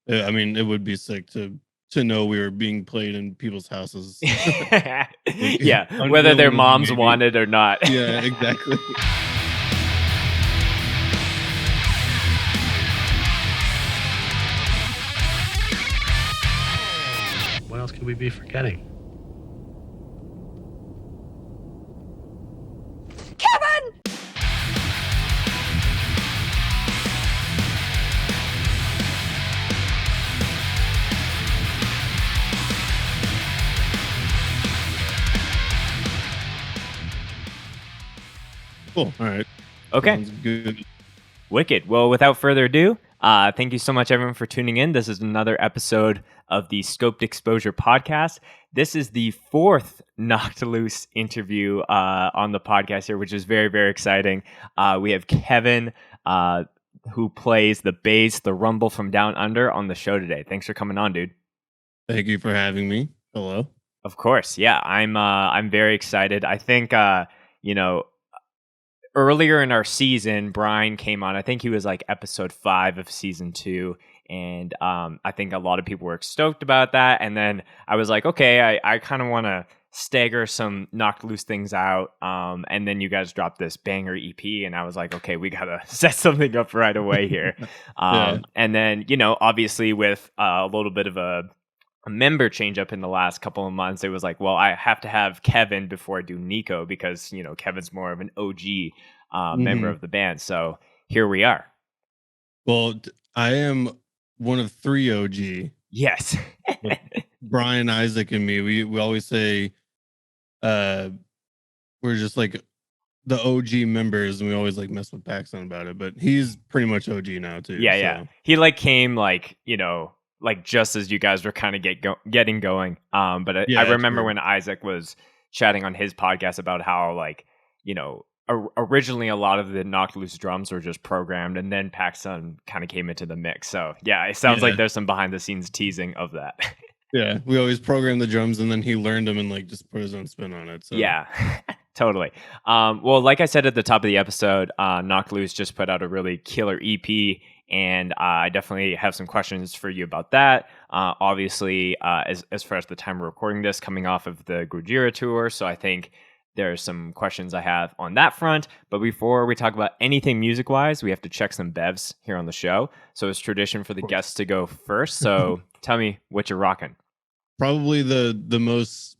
I mean, it would be sick to know we were being played in people's houses. Yeah, whether their Unknowingly, moms maybe. wanted or not. Yeah, exactly. What else could we be forgetting? Kevin! Cool. All right. Okay. Sounds good. Wicked. Well, without further ado, thank you so much, everyone, for tuning in. This is another episode of the Scoped Exposure podcast. This is the fourth Knocked Loose interview on the podcast here, which is very, very exciting. We have Kevin, who plays the bass, the rumble from down under, on the show today. Thanks for coming on, dude. Thank you for having me. Hello. Of course. Yeah, I'm very excited. I think, earlier in our season, Brian came on. I think he was like episode 5 of season 2. And I think a lot of people were stoked about that. And then I was like, okay, I kind of want to stagger some Knocked Loose things out. And then you guys dropped this banger EP. And I was like, okay, we got to set something up right away here. Yeah. And then, obviously with a little bit of a member change up in the last couple of months, it was like, well, I have to have Kevin before I do Nico, because Kevin's more of an OG member of the band. So here we are. Well, I am one of 3 OG. Yes. Brian, Isaac, and me. We always say we're just like the OG members, and we always like mess with Paxton about it. But he's pretty much OG now too. Yeah. He came just as you guys were kind of getting going. But I remember when Isaac was chatting on his podcast about how originally a lot of the Knocked Loose drums were just programmed, and then Paxton kind of came into the mix. So yeah, it sounds like there's some behind the scenes teasing of that. Yeah, we always program the drums, and then he learned them and just put his own spin on it. So. Yeah, totally. Well, like I said at the top of the episode, Knocked Loose just put out a really killer EP. And I definitely have some questions for you about that. Obviously, as far as the time we're recording this, coming off of the Gojira tour. So I think there's some questions I have on that front. But before we talk about anything music-wise, we have to check some bevs here on the show. So it's tradition for the guests to go first. So tell me what you're rocking. Probably the most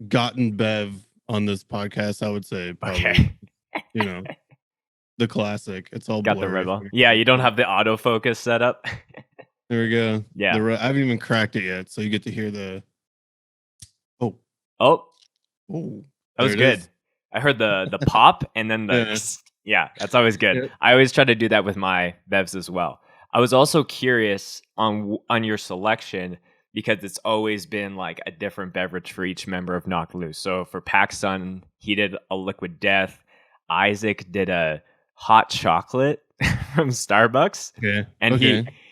gotten bev on this podcast, I would say. Probably. Okay. The classic. It's all got blurry. the Rebel. Yeah, you don't have the autofocus set up. There we go. Yeah. I haven't even cracked it yet, so you get to hear the. Oh. That was good. I heard the pop and then the yeah, that's always good. Yeah. I always try to do that with my bevs as well. I was also curious on your selection, because it's always been like a different beverage for each member of Knocked Loose. So for Paxton, he did a Liquid Death. Isaac did a hot chocolate from Starbucks. Yeah. And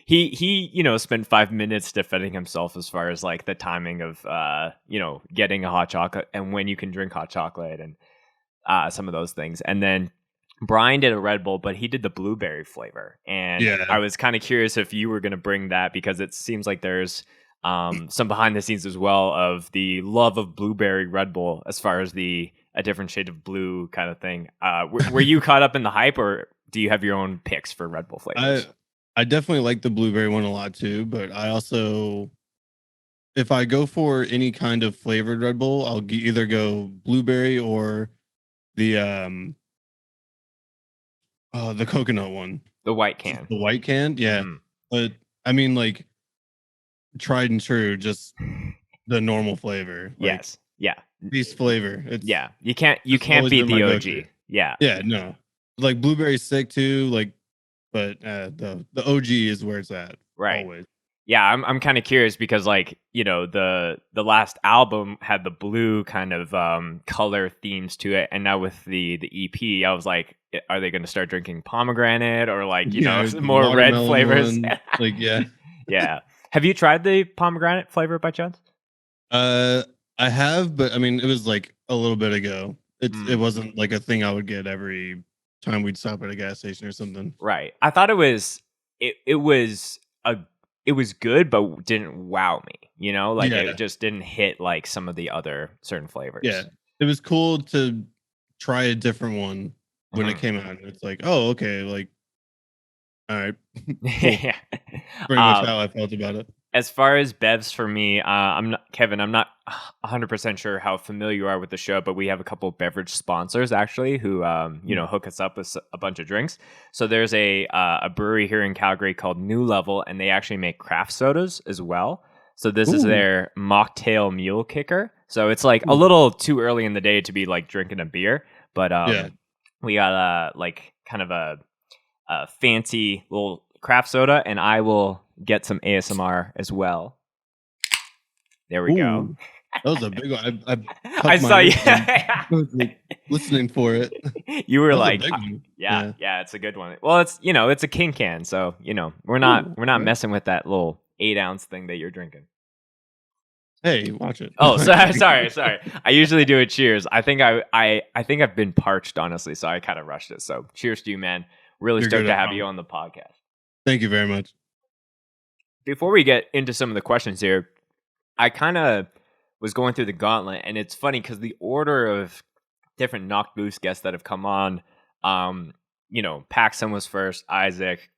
he spent 5 minutes defending himself as far as like the timing of getting a hot chocolate and when you can drink hot chocolate and some of those things. And then Brian did a Red Bull, but he did the blueberry flavor. And I was kind of curious if you were going to bring that, because it seems like there's some behind the scenes as well of the love of blueberry Red Bull as far as a different shade of blue kind of thing. Were you caught up in the hype, or do you have your own picks for Red Bull flavors? I definitely like the blueberry one a lot too, but I also, if I go for any kind of flavored Red Bull, I'll either go blueberry or the coconut one. The white can. The white can, yeah. But I mean, like, tried and true, just the normal flavor. Yes. Yeah. Beast flavor. You can't beat the OG. Yeah. Yeah, no. Like blueberry's sick too, but the OG is where it's at. Right. Always. Yeah, I'm kind of curious because the last album had the blue kind of color themes to it, and now with the EP, I was like, are they going to start drinking pomegranate or more red flavors? Yeah. Have you tried the pomegranate flavor by chance? I have, but I mean, it was like a little bit ago. It wasn't like a thing I would get every time we'd stop at a gas station or something. Right. I thought it was it was good, but didn't wow me. You know, like Yeah. it just didn't hit like some of the other certain flavors. Yeah, it was cool to try a different one when it came out. And it's like, oh, okay, like, all right, cool. Yeah. Pretty much how I felt about it. As far as bevs for me, I'm not Kevin. I'm not 100% sure how familiar you are with the show, but we have a couple beverage sponsors actually who hook us up with a bunch of drinks. So there's a brewery here in Calgary called New Level, and they actually make craft sodas as well. So this is their mocktail mule kicker. So it's like a little too early in the day to be like drinking a beer, but we got like kind of a fancy little craft soda, and I will get some ASMR as well. There we go. That was a big one. I saw you. I was like, listening for it. You were like, yeah, it's a good one. Well, it's it's a king can, so we're not messing with that little 8-ounce thing that you're drinking. Hey, watch it. Oh, sorry. I usually do a cheers. I think I've been parched, honestly, so I kind of rushed it. So cheers to you, man. Really stoked to have you on the podcast. Thank you very much. Before we get into some of the questions here, I kind of was going through the gauntlet, and it's funny because the order of different Knocked Loose guests that have come on, Paxton was first, Isaac,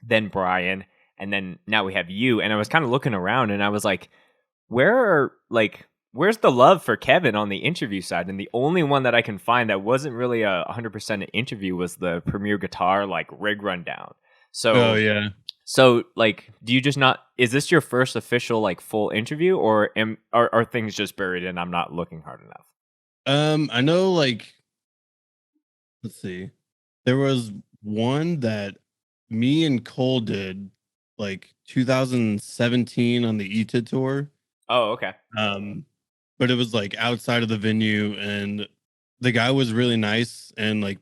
then Brian, and then now we have you. And I was kind of looking around, and I was like, where's the love for Kevin on the interview side? And the only one that I can find that wasn't really 100% an interview was the Premier Guitar like rig rundown. So, so like, do you just not? Is this your first official like full interview, or are things just buried and I'm not looking hard enough? I know. Like, let's see. There was one that me and Cole did, like 2017 on the ETA tour. Oh, okay. But it was like outside of the venue, and the guy was really nice and like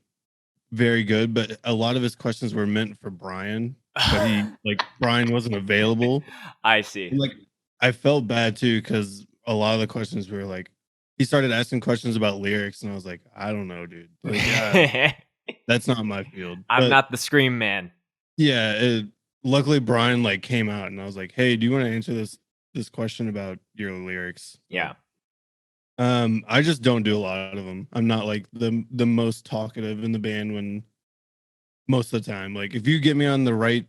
very good, but a lot of his questions were meant for Brian, but Brian wasn't available. I see. And, like, I felt bad too because a lot of the questions were like, he started asking questions about lyrics, and I was like, I don't know, dude. Like, that's not my field. I'm not the scream man. Yeah. Luckily, Brian like came out, and I was like, hey, do you want to answer this question about your lyrics? Yeah. I just don't do a lot of them. I'm not like the most talkative in the band when most of the time. Like, if you get me on the right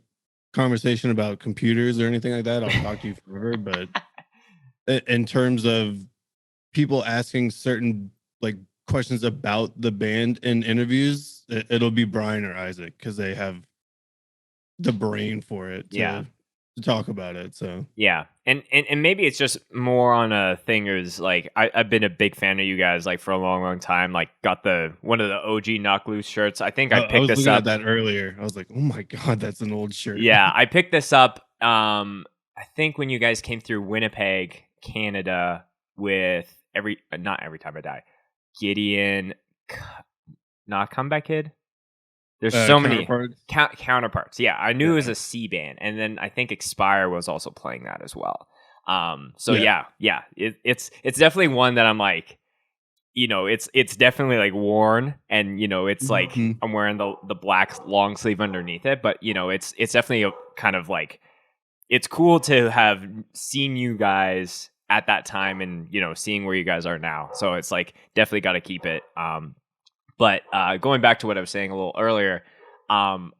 conversation about computers or anything like that, I'll talk to you forever. But in terms of people asking certain like questions about the band in interviews, it'll be Brian or Isaac because they have the brain for it to talk about it. So and maybe it's just more on a thing is like I've been a big fan of you guys like for a long time. Like got one of the OG Knock Loose shirts. I think I picked this up at that earlier. I was like, oh my god, that's an old shirt. Yeah, I picked this up. I think when you guys came through Winnipeg, Canada, with not every time I die, Gideon, not Comeback Kid. There's so many counterparts. Yeah, I knew it was a C band, and then I think Expire was also playing that as well. It's definitely one that I'm like, it's definitely like worn, and it's like I'm wearing the black long sleeve underneath it, but it's definitely a kind of like, it's cool to have seen you guys at that time and seeing where you guys are now. So it's like definitely got to keep it. But going back to what I was saying a little earlier, when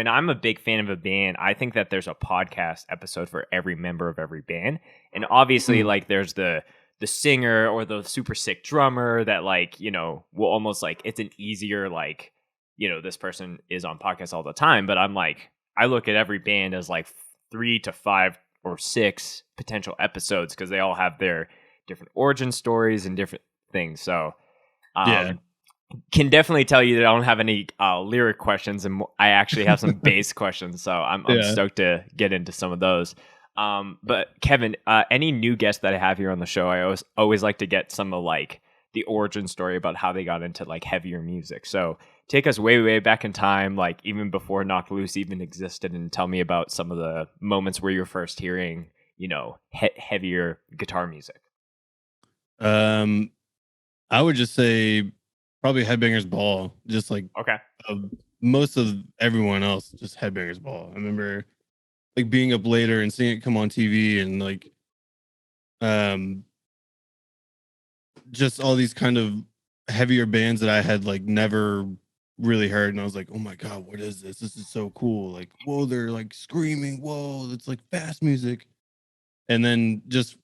I'm a big fan of a band, I think that there's a podcast episode for every member of every band. And obviously, like, there's the singer or the super sick drummer that, like, will almost like, it's an easier, like, this person is on podcasts all the time. But I'm like, I look at every band as like 3 to 5 or 6 potential episodes because they all have their different origin stories and different things. So, can definitely tell you that I don't have any lyric questions, and I actually have some bass questions. So I'm stoked to get into some of those. But Kevin, any new guests that I have here on the show, I always like to get some of like the origin story about how they got into like heavier music. So take us way back in time, like even before Knocked Loose even existed, and tell me about some of the moments where you're first hearing, heavier guitar music. I would just say probably Headbangers Ball. Just like okay, most of everyone else, just Headbangers Ball. I remember like being up later and seeing it come on TV and like just all these kind of heavier bands that I had like never really heard, and I was like, oh my god, what is this? This is so cool. Like, whoa, they're like screaming, whoa, it's like fast music. And then just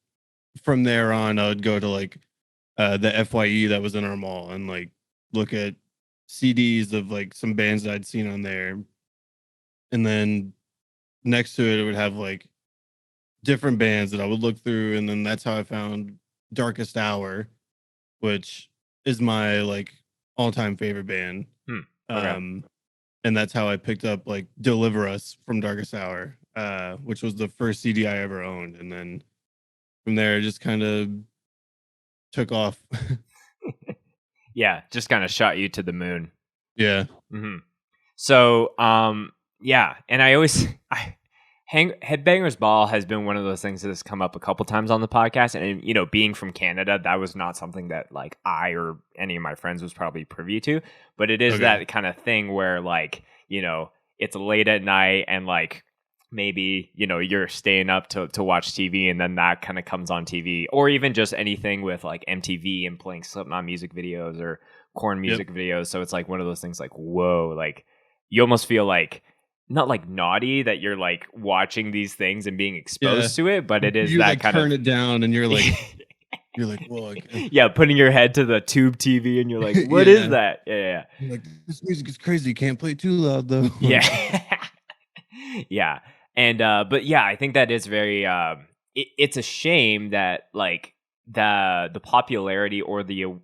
from there on, I would go to like the FYE that was in our mall and like look at CDs of like some bands that I'd seen on there. And then next to it would have like different bands that I would look through, and then that's how I found Darkest Hour, which is my like all-time favorite band. Okay. And that's how I picked up like Deliver Us from Darkest Hour, which was the first CD I ever owned. And then from there it just kind of took off. Yeah, just kind of shot you to the moon. Yeah. Mm-hmm. So, yeah, and I always, Headbangers Ball has been one of those things that has come up a couple times on the podcast, and you know, being from Canada, that was not something that like I or any of my friends was probably privy to, but it is that kind of thing where like, you know, it's late at night and like maybe, you know, you're staying up to watch TV, and then that kind of comes on TV, or even just anything with like MTV and playing Slipknot music videos or Korn music videos. So it's like one of those things like, whoa, like you almost feel like not like naughty that you're like watching these things and being exposed to it, but it is you that like kind turn of it down and you're like you're like, whoa. Yeah, putting your head to the tube TV and you're like, what is that? Yeah. You're like, this music is crazy. You can't play too loud though. Yeah. Yeah. And but yeah, I think that is very it's a shame that like the popularity or the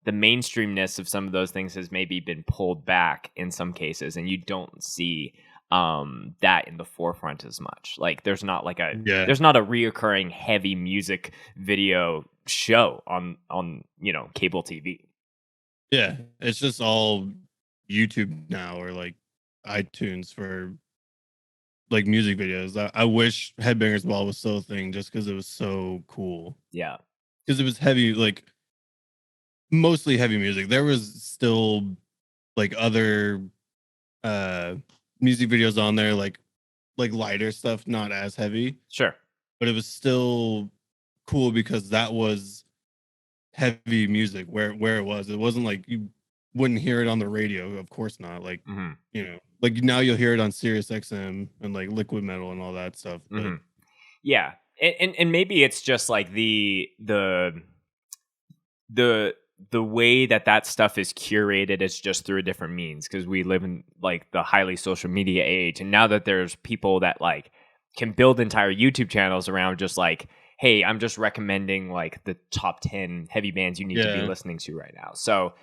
mainstreamness of some of those things has maybe been pulled back in some cases, and you don't see that in the forefront as much. Like there's not like there's not a reoccurring heavy music video show on you know, cable TV. Yeah, it's just all YouTube now or like iTunes for like music videos. I wish Headbangers Ball was still a thing just because it was so cool. Yeah, because it was heavy, like mostly heavy music. There was still like other music videos on there, like lighter stuff, not as heavy. sure. But it was still cool because that was heavy music where it was. It wasn't like you wouldn't hear it on the radio, of course not. Like you know, like now you'll hear it on Sirius XM and like Liquid Metal and all that stuff. But yeah, and maybe it's just like the way that stuff is curated is just through a different means, because we live in like the highly social media age, and now that there's people that like can build entire YouTube channels around just like, hey, I'm just recommending like the top 10 heavy bands you need to be listening to right now. So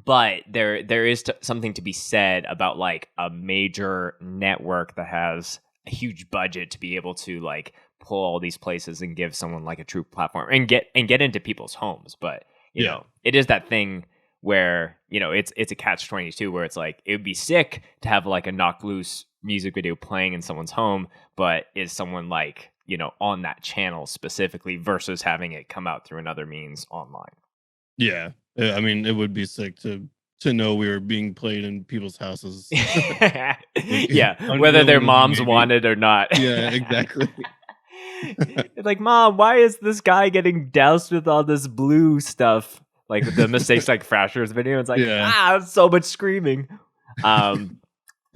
but there is something to be said about like a major network that has a huge budget to be able to like pull all these places and give someone like a true platform and get into people's homes. But you know, it is that thing where, you know, it's a catch-22 where it's like it would be sick to have like a Knocked Loose music video playing in someone's home, but is someone like, you know, on that channel specifically versus having it come out through another means online. Yeah, I mean, it would be sick to know we were being played in people's houses. Yeah, whether their moms wanted or not. Yeah, exactly. It's like, Mom, why is this guy getting doused with all this blue stuff? Like the Mistakes Like Fractures video. It's like, so much screaming.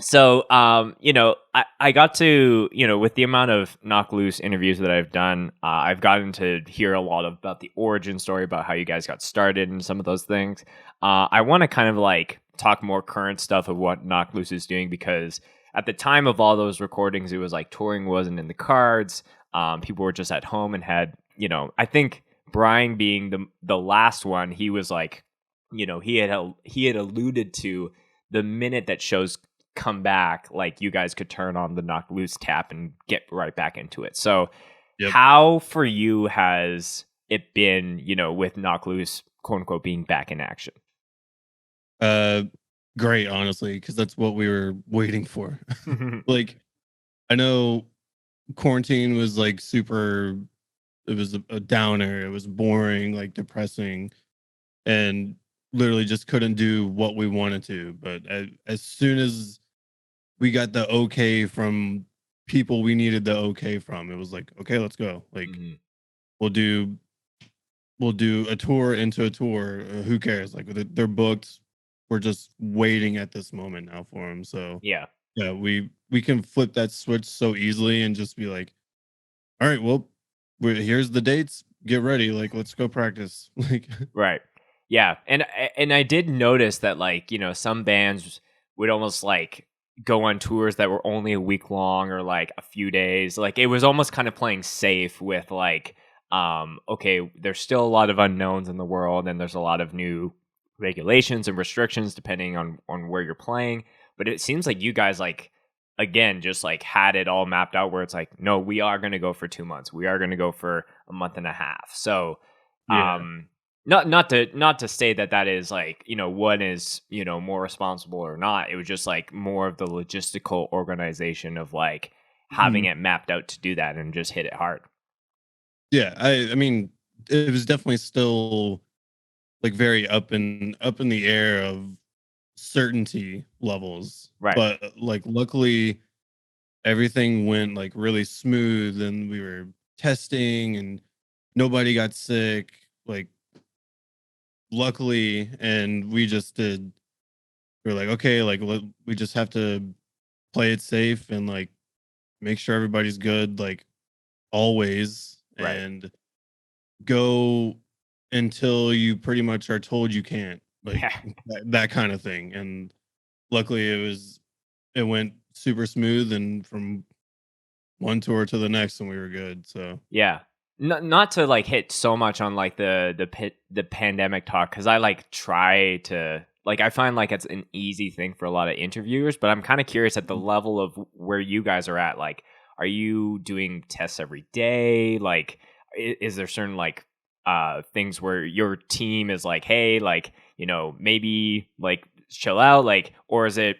So, you know, I got to, you know, with the amount of Knocked Loose interviews that I've done, I've gotten to hear a lot about the origin story, about how you guys got started and some of those things. I want to kind of like talk more current stuff of what Knocked Loose is doing, because at the time of all those recordings, it was like touring wasn't in the cards. People were just at home and had, you know, I think Brian being the last one, he was like, you know, he had alluded to the minute that shows come back, like you guys could turn on the Knocked Loose tap and get right back into it. So how for you has it been, you know, with Knocked Loose, quote unquote, being back in action? Great, honestly, because that's what we were waiting for. Like, I know quarantine was like super, it was a downer, it was boring, like depressing, and literally just couldn't do what we wanted to. But as soon as we got the okay from people we needed the okay from. It was like, okay, let's go. Like we'll do a tour into a tour. Who cares? Like they're booked. We're just waiting at this moment now for them. So Yeah. yeah, we can flip that switch so easily and just be like, all right, well, here's the dates. Get ready. Like, let's go practice. Like, Right. Yeah. And I did notice that, like, you know, some bands would almost like go on tours that were only a week long or like a few days. Like it was almost kind of playing safe with like, okay, there's still a lot of unknowns in the world and there's a lot of new regulations and restrictions depending on where you're playing. But it seems like you guys like again just like had it all mapped out where it's like, no, we are going to go for 2 months. We are going to go for a month and a half. So yeah. not to say that is like, you know, one is, you know, more responsible or not. It was just like more of the logistical organization of like having it mapped out to do that and just hit it hard. Yeah, I mean, it was definitely still like very up in the air of certainty levels. Right. But like luckily everything went like really smooth and we were testing and nobody got sick. Like luckily, and we just did. We're like, okay, like we just have to play it safe and like make sure everybody's good, like always, Right. and go until you pretty much are told you can't, like Yeah. that kind of thing. And luckily, it went super smooth, and from one tour to the next, and we were good. So Yeah. Not to like hit so much on like the pandemic talk, because I like try to like I find like it's an easy thing for a lot of interviewers, but I'm kind of curious at the level of where you guys are at. Like, are you doing tests every day? Like, is there certain like things where your team is like, hey, like, you know, maybe like chill out, like, or is it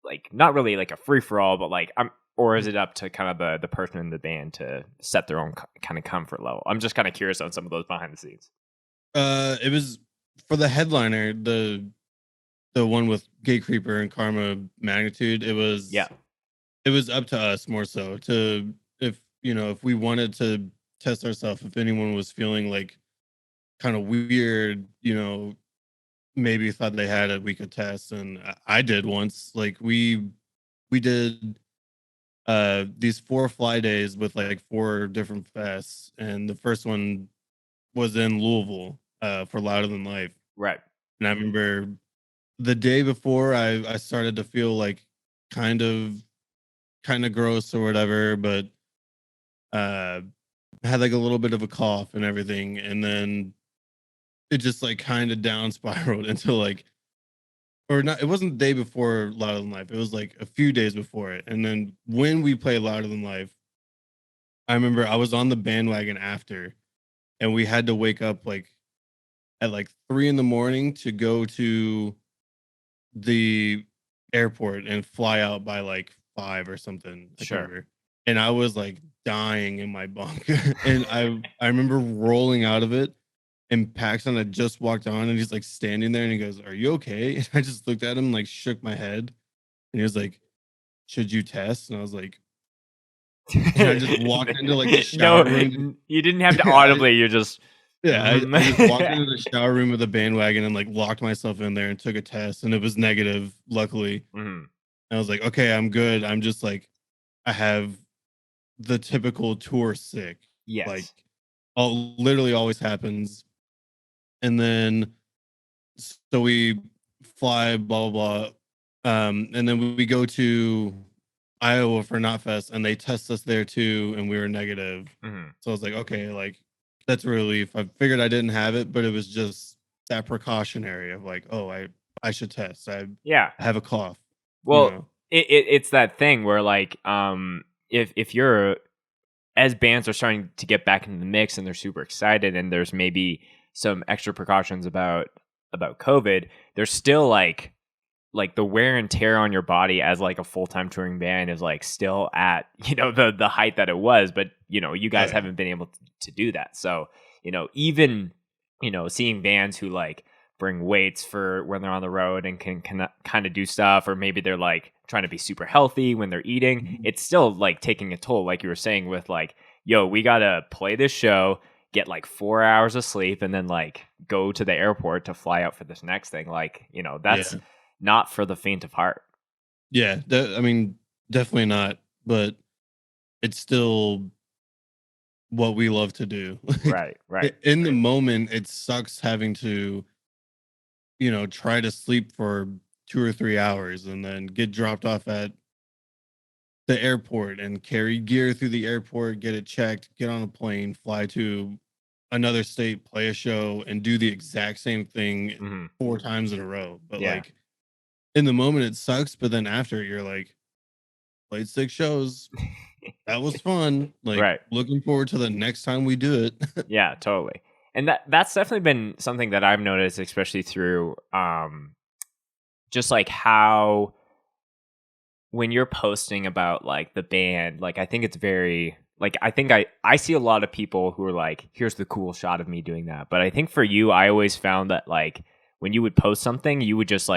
like not really like a free for all, but like or is it up to kind of the person in the band to set their own kind of comfort level? I'm just kind of curious on some of those behind the scenes. it was for the headliner, the one with Gate Creeper and Karma Magnitude. It was up to us more so to, if you know, if we wanted to test ourselves, if anyone was feeling like kind of weird, you know, maybe thought they had it, we could test. And I did once. Like we did these 4 fly days with like 4 different fests, and the first one was in Louisville for Louder Than Life. Right. And I remember the day before I started to feel like kind of gross or whatever, but I had like a little bit of a cough and everything, and then it just like kind of down spiraled into like, or not, it wasn't the day before Louder Than Life, it was like a few days before it. And then when we played Louder Than Life, I remember I was on the bandwagon after, and we had to wake up like at like 3 in the morning to go to the airport and fly out by like 5 or something. I can't Sure. remember. And I was like dying in my bunk. And I remember rolling out of it, and Paxton had just walked on, and he's like standing there, and he goes, "Are you okay?" And I just looked at him, like shook my head, and he was like, "Should you test?" And I was like, and I just walked into like the shower room. You didn't have to audibly. You're just I just walked into the shower room with a bandwagon and like locked myself in there and took a test, and it was negative, luckily. And I was like, okay, I'm good. I'm just like, I have the typical tour sick. Yes. Like, literally always happens. And then, so we fly, blah, blah, blah. And then we go to Iowa for Knotfest, and they test us there too, and we were negative. So I was like, okay, like, that's a relief. I figured I didn't have it, but it was just that precautionary of like, oh, I should test. I have a cough. Well, you know? it's that thing where like if you're, as bands are starting to get back into the mix and they're super excited and there's maybe some extra precautions about COVID, there's still like the wear and tear on your body as like a full-time touring band is like still at, you know, the height that it was, but you know, you guys haven't been able to do that. So, you know, even, you know, seeing bands who like bring weights for when they're on the road and can kind of do stuff, or maybe they're like trying to be super healthy when they're eating, it's still like taking a toll, like you were saying, with like, yo, we gotta play this show, get like 4 hours of sleep, and then like go to the airport to fly out for this next thing. Like, you know, that's not for the faint of heart. Yeah, I mean, definitely not, but it's still what we love to do. Right. In the moment, it sucks having to, try to sleep for 2 or 3 hours and then get dropped off at the airport and carry gear through the airport, get it checked, get on a plane, fly to another state, play a show, and do the exact same thing 4 times in a row. But like in the moment, it sucks. But then after, you're like, played 6 shows. That was fun. Like looking forward to the next time we do it. Yeah, totally. And that's definitely been something that I've noticed, especially through just like how when you're posting about like the band, like I think it's very like I think I see a lot of people who are like, here's the cool shot of me doing that. But I think for you, I always found that like when you would post something, you would just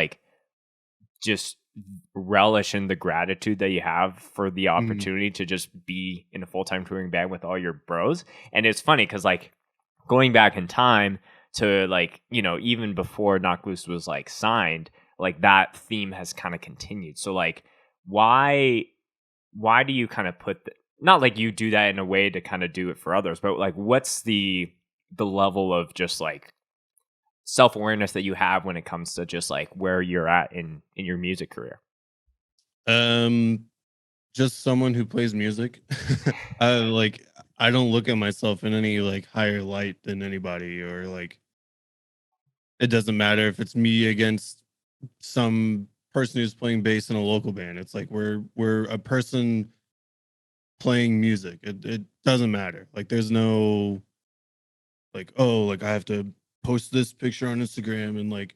relish in the gratitude that you have for the opportunity to just be in a full-time touring band with all your bros. And it's funny because like going back in time to like, even before Knock Loose was like signed, like that theme has kind of continued. So like why do you kind of not like you do that in a way to kind of do it for others, but like what's the level of just like self-awareness that you have when it comes to just like where you're at in your music career? Just someone who plays music. I don't look at myself in any like higher light than anybody, or like it doesn't matter if it's me against some person who's playing bass in a local band. It's like we're a person playing music. It doesn't matter. Like there's no like, oh, like I have to post this picture on Instagram and like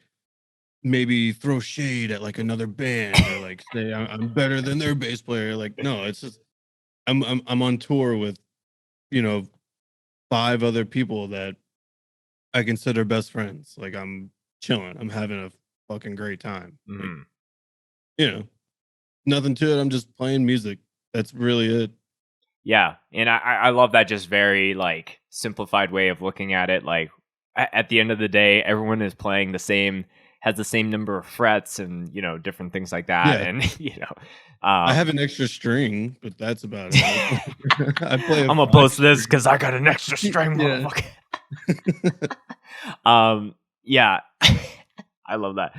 maybe throw shade at like another band or like say I'm better than their bass player. Like no, it's just I'm on tour with 5 other people that I consider best friends. Like I'm chilling. I'm having a fucking great time. Like, nothing to it. I'm just playing music. That's really it. Yeah. And I love that just very like simplified way of looking at it. Like at the end of the day, everyone is playing has the same number of frets and, different things like that. Yeah. And, I have an extra string, but that's about it. I play I'm going to post this because I got an extra string, motherfucker. Yeah. I love that.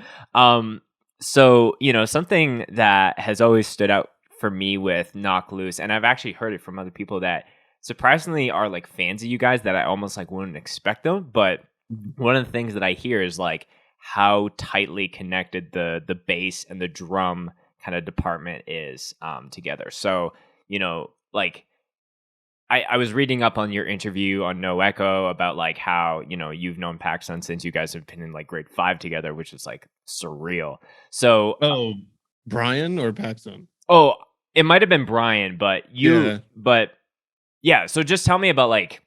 So, something that has always stood out for me with Knock Loose, and I've actually heard it from other people that surprisingly are like fans of you guys that I almost like wouldn't expect them. But one of the things that I hear is like how tightly connected the bass and the drum kind of department is together. So, like I was reading up on your interview on No Echo about like how, you've known PacSun since you guys have been in like grade 5 together, which is like surreal. So Brian or PacSun? Oh, it might have been Brian, but so just tell me about like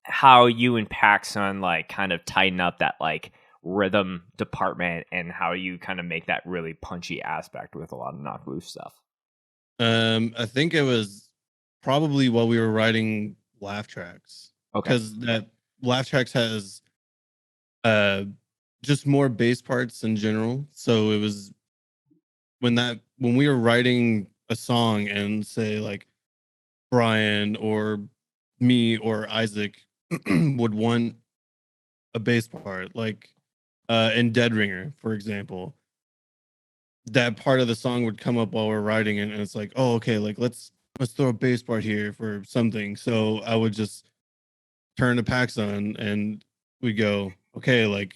how you and PacSun like kind of tighten up that like rhythm department and how you kind of make that really punchy aspect with a lot of Knock Loose stuff. I think it was probably while we were writing laugh tracks. Okay. Because that laugh tracks has just more bass parts in general. So it was when we were writing a song and say like Brian or me or Isaac would want a bass part, like in Deadringer, for example, that part of the song would come up while we're writing it, and it's like, oh, okay, like let's throw a bass part here for something. So I would just turn to PacSun and we go, okay, like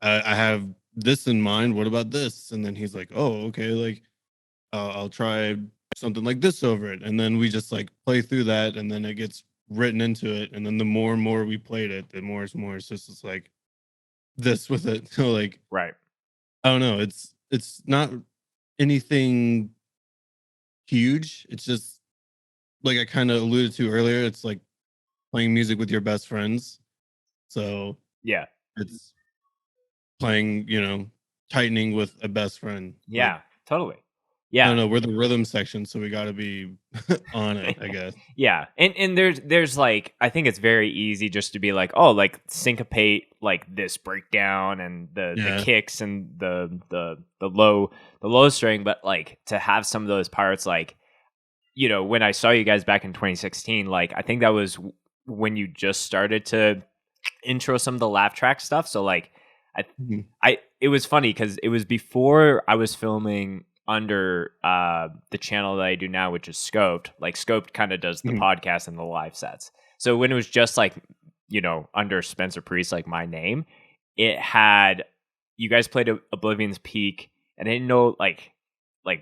I have this in mind. What about this? And then he's like, oh, okay, like I'll try something like this over it. And then we just like play through that, and then it gets written into it. And then the more and more we played it, the more it's just like this with it. So like, right. I don't know. It's not anything huge. It's just like I kind of alluded to earlier. It's like playing music with your best friends. So yeah, it's playing, tightening with a best friend. Yeah, Like, totally. I Yeah. don't know. We're the rhythm section, so we got to be on it, I guess. Yeah. And there's like, I think it's very easy just to be like, oh, like syncopate like this breakdown and the Yeah. kicks and the low string, but like to have some of those parts, like, you know, when I saw you guys back in 2016, like I think that was when you just started to intro some of the laugh track stuff. So like Mhm. it was funny because it was before I was filming under the channel that I do now, which is Scoped. Like Scoped kind of does the Mhm. podcast and the live sets. So when it was just like, you know, under Spencer Priest, like my name, it had, you guys played Oblivion's Peak, and I didn't know like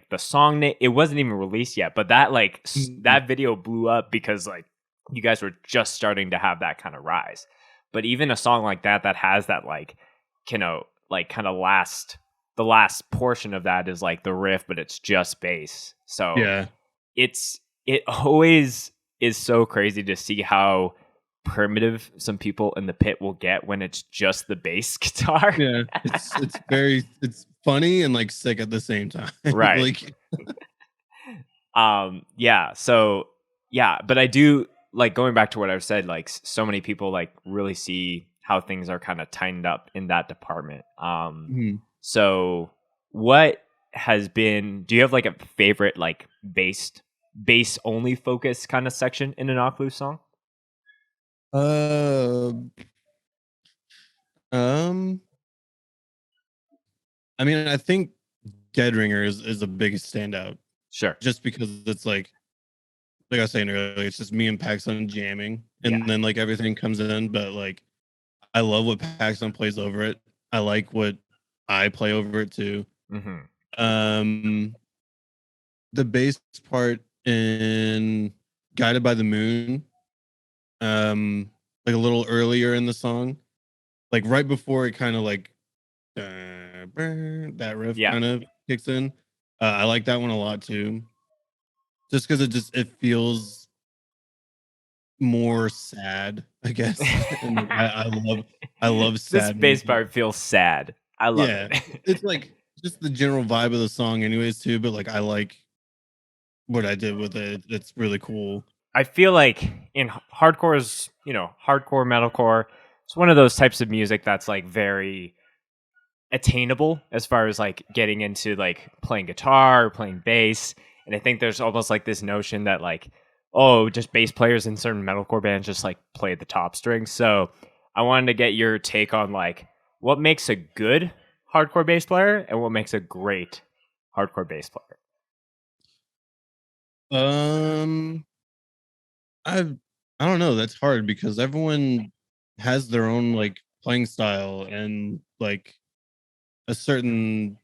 the song name. It wasn't even released yet, but that like that video blew up because like you guys were just starting to have that kind of rise. But even a song like that has that like, you know, like kind of the last portion of that is like the riff, but it's just bass. So Yeah. it always is so crazy to see how primitive some people in the pit will get when it's just the bass guitar. Yeah. It's funny and like sick at the same time. Right. Like, yeah. So yeah, but I do like going back to what I've said, like so many people like really see how things are kind of tightened up in that department. mhm. So what has been, do you have like a favorite like bass only focus kind of section in an Occlu song? I mean, I think Deadringers is the biggest standout, Sure. just because it's like I was saying earlier, it's just me and Paxson jamming, and Yeah. then like everything comes in. But like, I love what Paxson plays over it. I like what I play over it too. Mm-hmm. The bass part in Guided by the Moon, like a little earlier in the song, like right before it kind of like that riff Yeah. kind of kicks in. I like that one a lot too, just because it feels more sad, I guess. And like, I love This sad bass music. part feels sad. I love Yeah, it. it's like just the general vibe of the song, anyways, too. But like, I like what I did with it. It's really cool. I feel like in hardcore is, you know, hardcore metalcore, it's one of those types of music that's like very attainable as far as like getting into like playing guitar or playing bass. And I think there's almost like this notion that like, oh, just bass players in certain metalcore bands just like play the top strings. So I wanted to get your take on like what makes a good hardcore bass player and what makes a great hardcore bass player. I I don't know. That's hard because everyone has their own like playing style and like a certain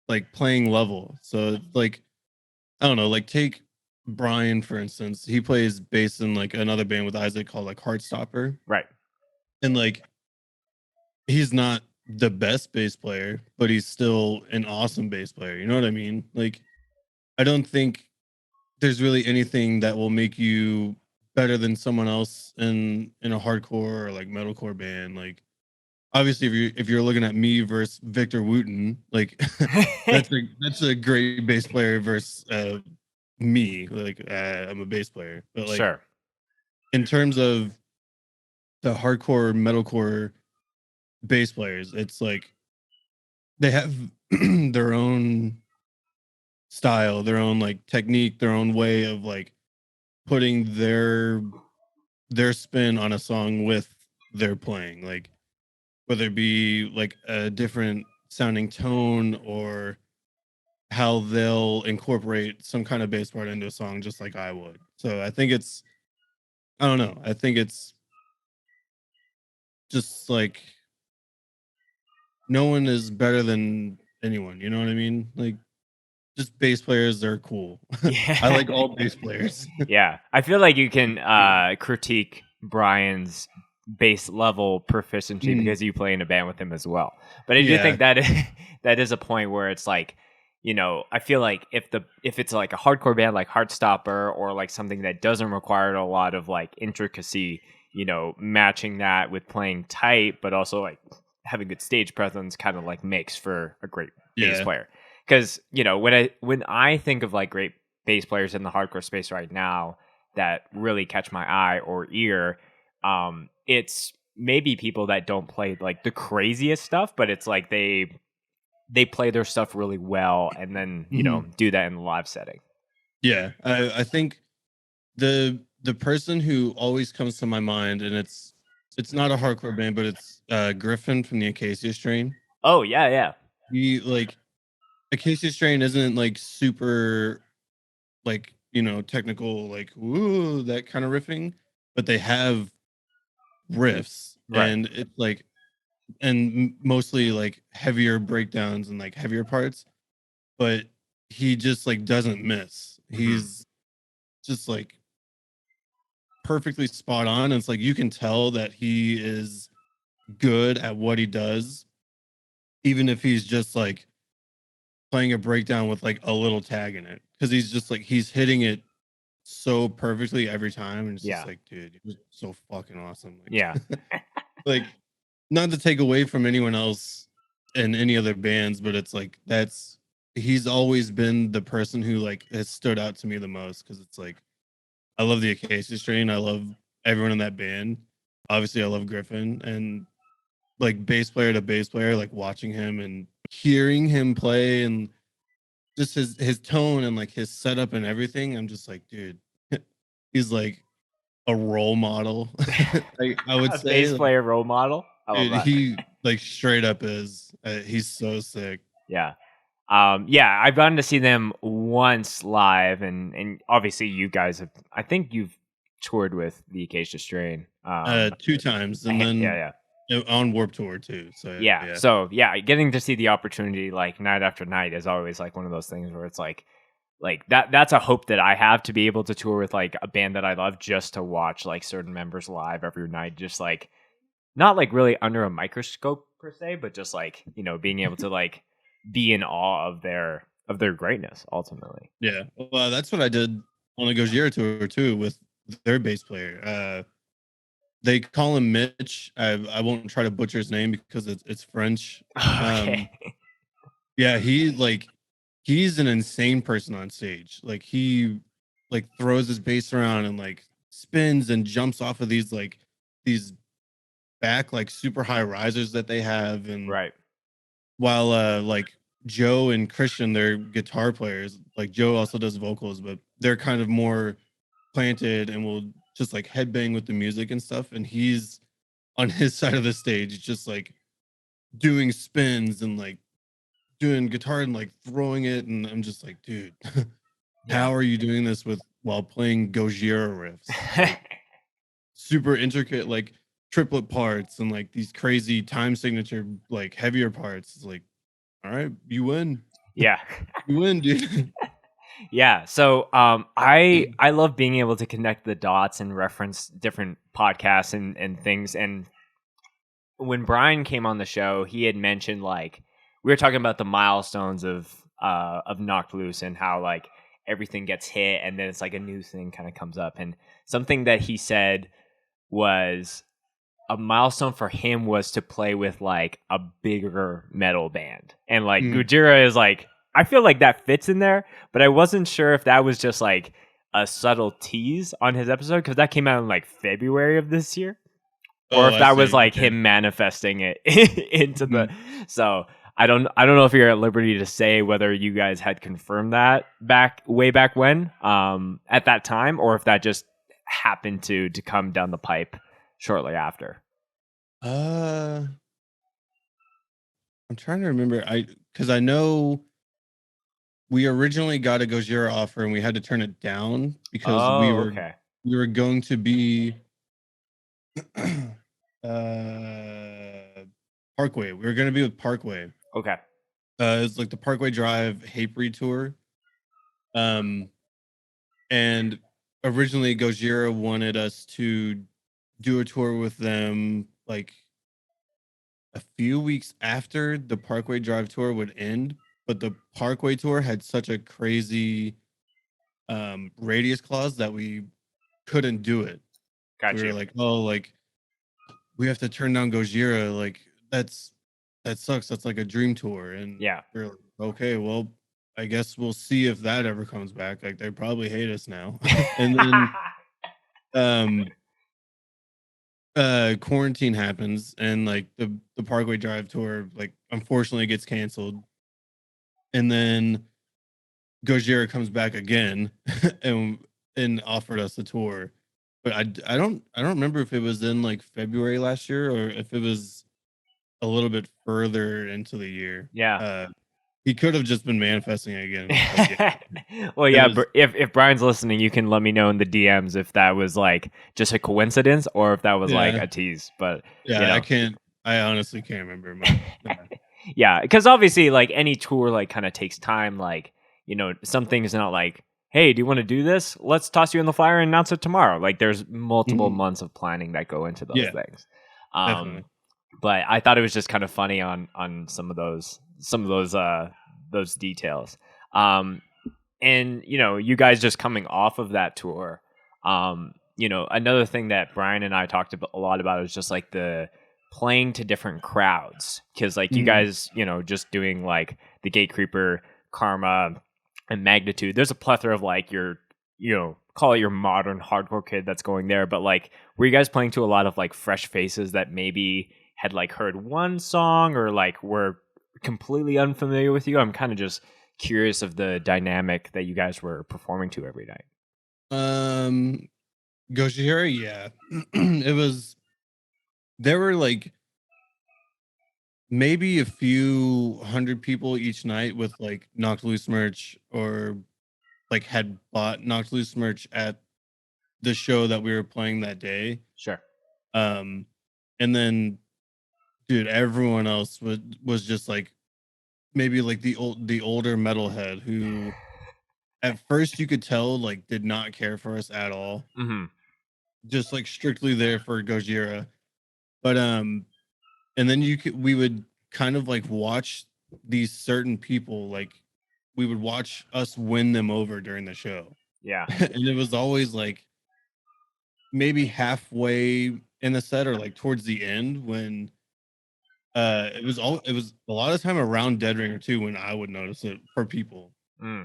like playing level. So like I don't know, like take Brian for instance. He plays bass in like another band with Isaac called like Heartstopper. Right. And like he's not the best bass player, but he's still an awesome bass player. You know what I mean? Like I don't think there's really anything that will make you better than someone else in a hardcore or like metalcore band. Like obviously if you're looking at me versus Victor Wooten, like that's a great bass player versus me. Like I'm a bass player. But like Sure. in terms of the hardcore metalcore bass players, it's like they have their own style, their own like technique, their own way of like putting their spin on a song with their playing, like whether it be like a different sounding tone or how they'll incorporate some kind of bass part into a song just like I would. So I think it's I don't know. I think it's just like no one is better than anyone, you know what I mean? Like just bass players are cool. Yeah. I like all bass players. Yeah. I feel like you can critique Brian's bass level proficiency because you play in a band with him as well. But I do Yeah. think that that is a point where it's like, you know, I feel like if it's like a hardcore band like Heartstopper or like something that doesn't require a lot of like intricacy, you know, matching that with playing tight, but also like having good stage presence kind of like makes for a great bass Yeah. player. Because when I think of like great bass players in the hardcore space right now that really catch my eye or ear, it's maybe people that don't play like the craziest stuff, but it's like they play their stuff really well and then do that in the live setting. Yeah, I think the person who always comes to my mind, and it's not a hardcore band, but it's Griffin from the Acacia Strain. Oh yeah. He like Acacia Strain isn't like super like technical like woo that kind of riffing, but they have riffs, Right. and it's like mostly like heavier breakdowns and like heavier parts, but he just like doesn't miss. He's just like perfectly spot on. And it's like you can tell that he is good at what he does, even if he's just like playing a breakdown with like a little tag in it, because he's just like he's hitting it so perfectly every time, and it's just like, dude, you're so fucking awesome. Like, Yeah. like not to take away from anyone else and any other bands, but it's like he's always been the person who like has stood out to me the most, because it's like I love the Acacia Strain, I love everyone in that band. Obviously, I love Griffin, and like bass player to bass player, like watching him and hearing him play and just his tone and like his setup and everything. I'm just like, dude, he's like a role model. Like, I would A say, bass player role model. I love dude, that. he like straight up is. He's so sick. Yeah. I've gotten to see them once live, and obviously you guys have. I think you've toured with the Acacia Strain. 2 times, and then yeah. on Warped Tour too. So Yeah. So yeah, getting to see the opportunity like night after night is always like one of those things where it's like that's a hope that I have, to be able to tour with like a band that I love, just to watch like certain members live every night, just like not like really under a microscope per se, but just like, being able to like be in awe of their greatness ultimately. Yeah. Well, that's what I did on the Gojira tour too with their bass player. They call him Mitch. I won't try to butcher his name because it's French. Okay. Yeah, he's an insane person on stage. Like he like throws his bass around and like spins and jumps off of these back like super high risers that they have. And Right. while like Joe and Christian, they're guitar players. Like Joe also does vocals, but they're kind of more planted and will just like headbang with the music and stuff. And he's on his side of the stage, just like doing spins and like doing guitar and like throwing it. And I'm just like, dude, how are you doing this while playing Gojira riffs? Like, super intricate, like triplet parts and like these crazy time signature, like heavier parts. It's like, all right, you win. Yeah. You win, dude. Yeah. So I love being able to connect the dots and reference different podcasts and things. And when Brian came on the show, he had mentioned like we were talking about the milestones of Knocked Loose and how like everything gets hit and then it's like a new thing kind of comes up. And something that he said was a milestone for him was to play with like a bigger metal band. And like Gojira is like, I feel like that fits in there, but I wasn't sure if that was just like a subtle tease on his episode, because that came out in like February of this year. Or if that was like him manifesting it into the. So I don't know if you're at liberty to say whether you guys had confirmed that way back when, at that time, or if that just happened to come down the pipe shortly after. I'm trying to remember. Because I know we originally got a Gojira offer and we had to turn it down because we were going to be Parkway. We were going to be with Parkway. Okay. It's like the Parkway Drive Hatebreed tour. And originally Gojira wanted us to do a tour with them like a few weeks after the Parkway Drive tour would end, but the Parkway tour had such a crazy radius clause that we couldn't do it. Gotcha. We were like, oh, like we have to turn down Gojira. Like that's that sucks. That's like a dream tour. And Yeah. we're like, okay, well, I guess we'll see if that ever comes back. Like they probably hate us now. And then quarantine happens and like the Parkway Drive tour like unfortunately gets canceled. And then Gojira comes back again and offered us a tour. But I don't remember if it was in like February last year or if it was a little bit further into the year. Yeah. He could have just been manifesting again. Yeah, Well, yeah. If Brian's listening, you can let me know in the DMs if that was like just a coincidence or if that was like a tease. But yeah, I honestly can't remember. Yeah, because obviously, like any tour, like kind of takes time. Like some things not like, hey, do you want to do this? Let's toss you in the flyer and announce it tomorrow. Like there's multiple months of planning that go into those things. Definitely. But I thought it was just kind of funny on some of those details. And you guys just coming off of that tour. Another thing that Brian and I talked a lot about is just like the playing to different crowds, because like you guys, just doing like the Gatecreeper, Karma, and Magnitude. There's a plethora of like your, call it your modern hardcore kid that's going there. But like, were you guys playing to a lot of like fresh faces that maybe had like heard one song or like were completely unfamiliar with you? I'm kind of just curious of the dynamic that you guys were performing to every night. Gojira, yeah. There were like maybe a few hundred people each night with like Knocked Loose merch or like had bought Knocked Loose merch at the show that we were playing that day. Sure. And then dude, everyone else was just like maybe like the older metalhead who at first you could tell like did not care for us at all. Just like strictly there for Gojira. But and then we would kind of like watch these certain people, like we would watch us win them over during the show. Yeah. And it was always like maybe halfway in the set or like towards the end when it was a lot of time around Deadringer too when I would notice it for people.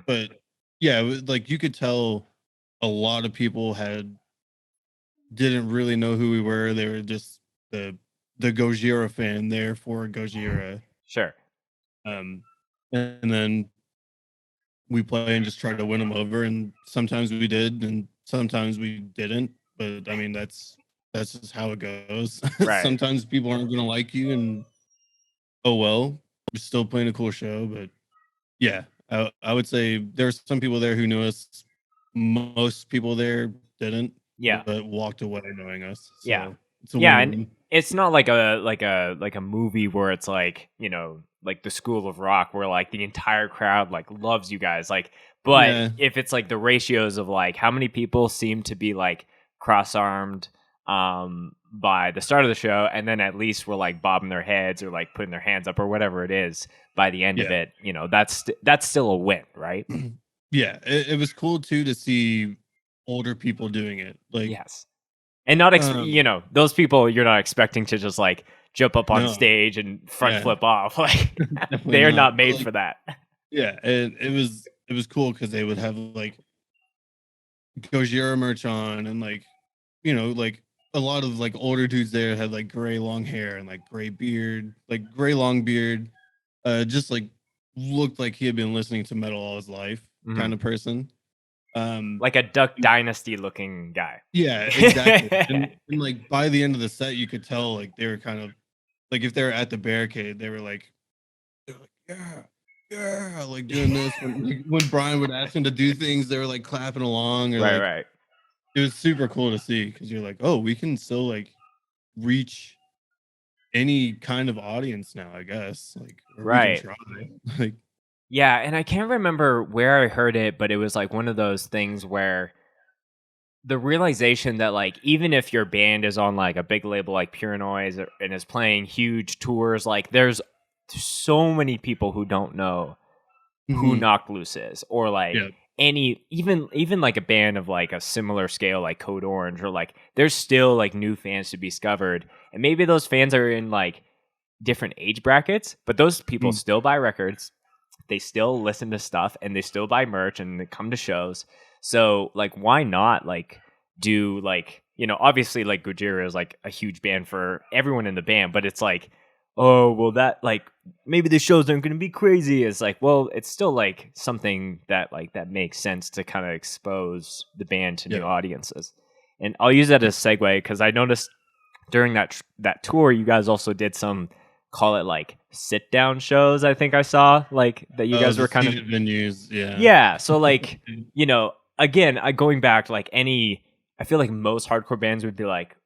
But yeah, it was like you could tell a lot of people didn't really know who we were. They were just the Gojira fan there for Gojira. Sure. And then we play and just try to win them over, and sometimes we did and sometimes we didn't. But I mean that's just how it goes. Right. Sometimes people aren't gonna like you, and oh well, we're still playing a cool show. But yeah, I would say there's some people there who knew us. Most people there didn't. Yeah. But walked away knowing us. So yeah. It's a win-win. And it's not like a movie where it's like, like the School of Rock where like the entire crowd like loves you guys. Like, but if it's like the ratios of like how many people seem to be like cross-armed by the start of the show, and then at least we're like bobbing their heads or like putting their hands up or whatever it is by the end of it, that's still a win, right? Yeah, it was cool too to see older people doing it. Like yes, and not those people you're not expecting to just like jump up on stage and front flip off. Like they are not made for that. Yeah, and it was cool because they would have like Gojira merch on, and like like a lot of like older dudes there had like gray long hair and like gray beard, like gray long beard, just like looked like he had been listening to metal all his life kind of person. Like a Duck Dynasty looking guy. Yeah, exactly. and like by the end of the set, you could tell like they were kind of like if they were at the barricade, they were like yeah, like doing this. When Brian would ask them to do things, they were like clapping along. Or, right. It was super cool to see because you're like, oh, we can still like reach any kind of audience now, I guess. Like, right. We can try. Like, yeah, and I can't remember where I heard it, but it was like one of those things where the realization that like even if your band is on like a big label like Pure Noise and is playing huge tours, like there's so many people who don't know who Knocked Loose is, or like any even like a band of like a similar scale like Code Orange, or like there's still like new fans to be discovered, and maybe those fans are in like different age brackets, but those people still buy records, they still listen to stuff, and they still buy merch, and they come to shows. So like, why not like do like, you know, obviously like Gojira is like a huge band for everyone in the band, but it's like, oh well, that like maybe the shows aren't going to be crazy. It's like, well, it's still like something that like that makes sense to kind of expose the band to new audiences. And I'll use that as a segue because I noticed during that tour, you guys also did some, call it like sit down shows. I think I saw like that you guys were kind of venues. Yeah. So like, you know, again, going back to like I feel like most hardcore bands would be like,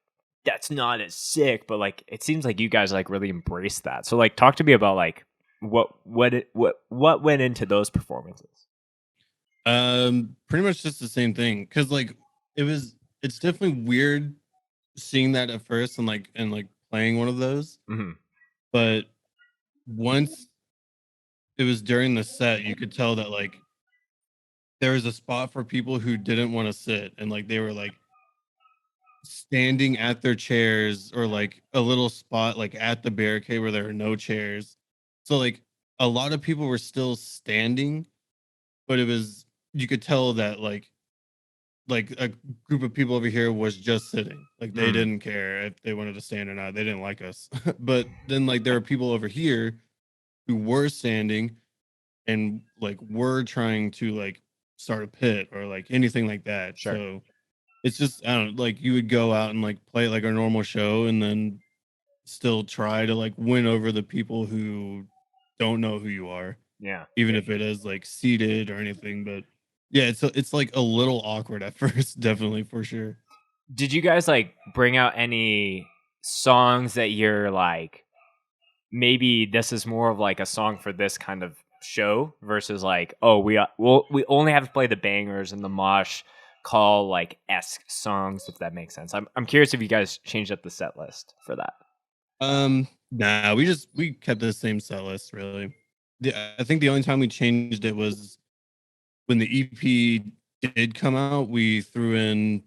that's not as sick, but like it seems like you guys like really embrace that. So like talk to me about like what went into those performances. Pretty much just the same thing, because like it's definitely weird seeing that at first and like playing one of those. But once it was during the set, you could tell that like there was a spot for people who didn't want to sit, and like they were like standing at their chairs, or like a little spot like at the barricade where there are no chairs. So like a lot of people were still standing, but you could tell that like a group of people over here was just sitting. Like they didn't care if they wanted to stand or not. They didn't like us. But then like there are people over here who were standing and like were trying to like start a pit or like anything like that. Sure. So it's just, I don't know, like you would go out and like play like a normal show and then still try to like win over the people who don't know who you are. Yeah. Even if it is like seated or anything. But yeah, it's like a little awkward at first, definitely, for sure. Did you guys like bring out any songs that you're like, maybe this is more of like a song for this kind of show versus like, oh, we only have to play the bangers and the mosh call like esque songs, if that makes sense. I'm curious if you guys changed up the set list for that. Nah, we kept the same set list, really. I think the only time we changed it was when the EP did come out. We threw in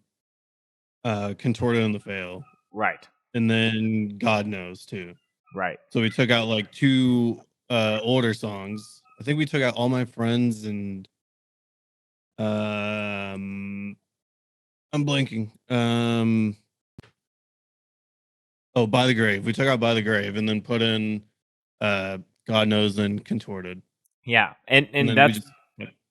Contorted and the Fail. Right. And then God Knows too. Right. So we took out like two older songs. I think we took out All My Friends and I'm blanking. Oh, By the Grave. We took out By the Grave and then put in God Knows and Contorted. Yeah. And that's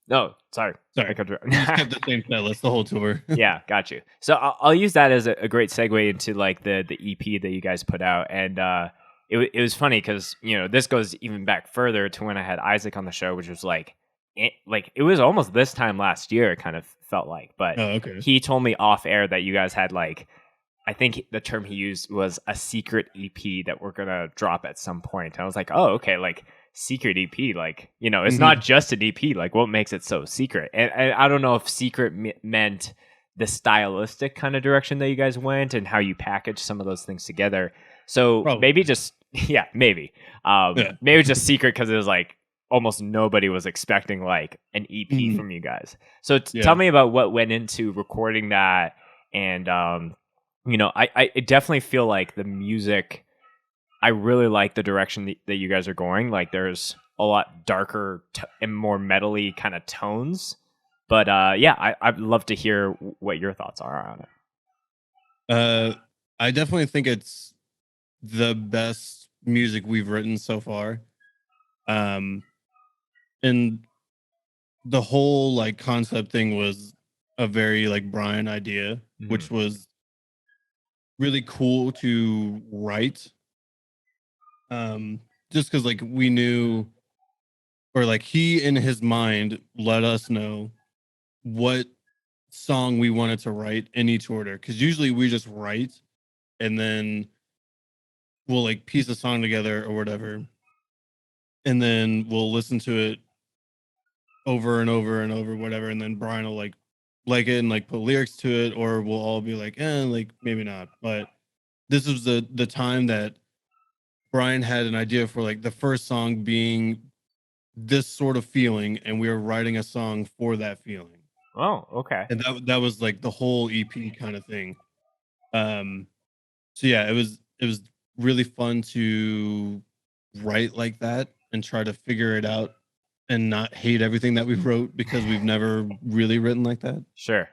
no, sorry. I cut we just kept the same set list the whole tour. Yeah, got you. So I'll use that as a great segue into like the EP that you guys put out. And it was funny because, you know, this goes even back further to when I had Isaac on the show, which was like it was almost this time last year, it kind of felt like. But he told me off air that you guys had like, I think the term he used was a secret EP that we're going to drop at some point. And I was like, oh, okay, like secret EP, like, you know, it's not just an EP, like what makes it so secret? And I don't know if secret meant the stylistic kind of direction that you guys went and how you package some of those things together. So maybe just, maybe it's just secret because it was like almost nobody was expecting like an EP from you guys. So tell me about what went into recording that. And, you know, I definitely feel like the music, I really like the direction that you guys are going. Like there's a lot darker and more metally kind of tones. But I'd love to hear what your thoughts are on it. I definitely think it's the best music we've written so far. And the whole like concept thing was a very like Brian idea, which was really cool to write. Just because like we knew, or like he in his mind let us know what song we wanted to write in each order, because usually we just write and then we'll like piece a song together or whatever, and then we'll listen to it over and over and over, whatever, and then Brian will like it and like put lyrics to it, or we'll all be like like maybe not. But this was the time that Brian had an idea for like the first song being this sort of feeling, and we were writing a song for that feeling. Oh, okay. And that was like the whole EP kind of thing. So yeah, it was really fun to write like that and try to figure it out and not hate everything that we wrote because we've never really written like that. Sure.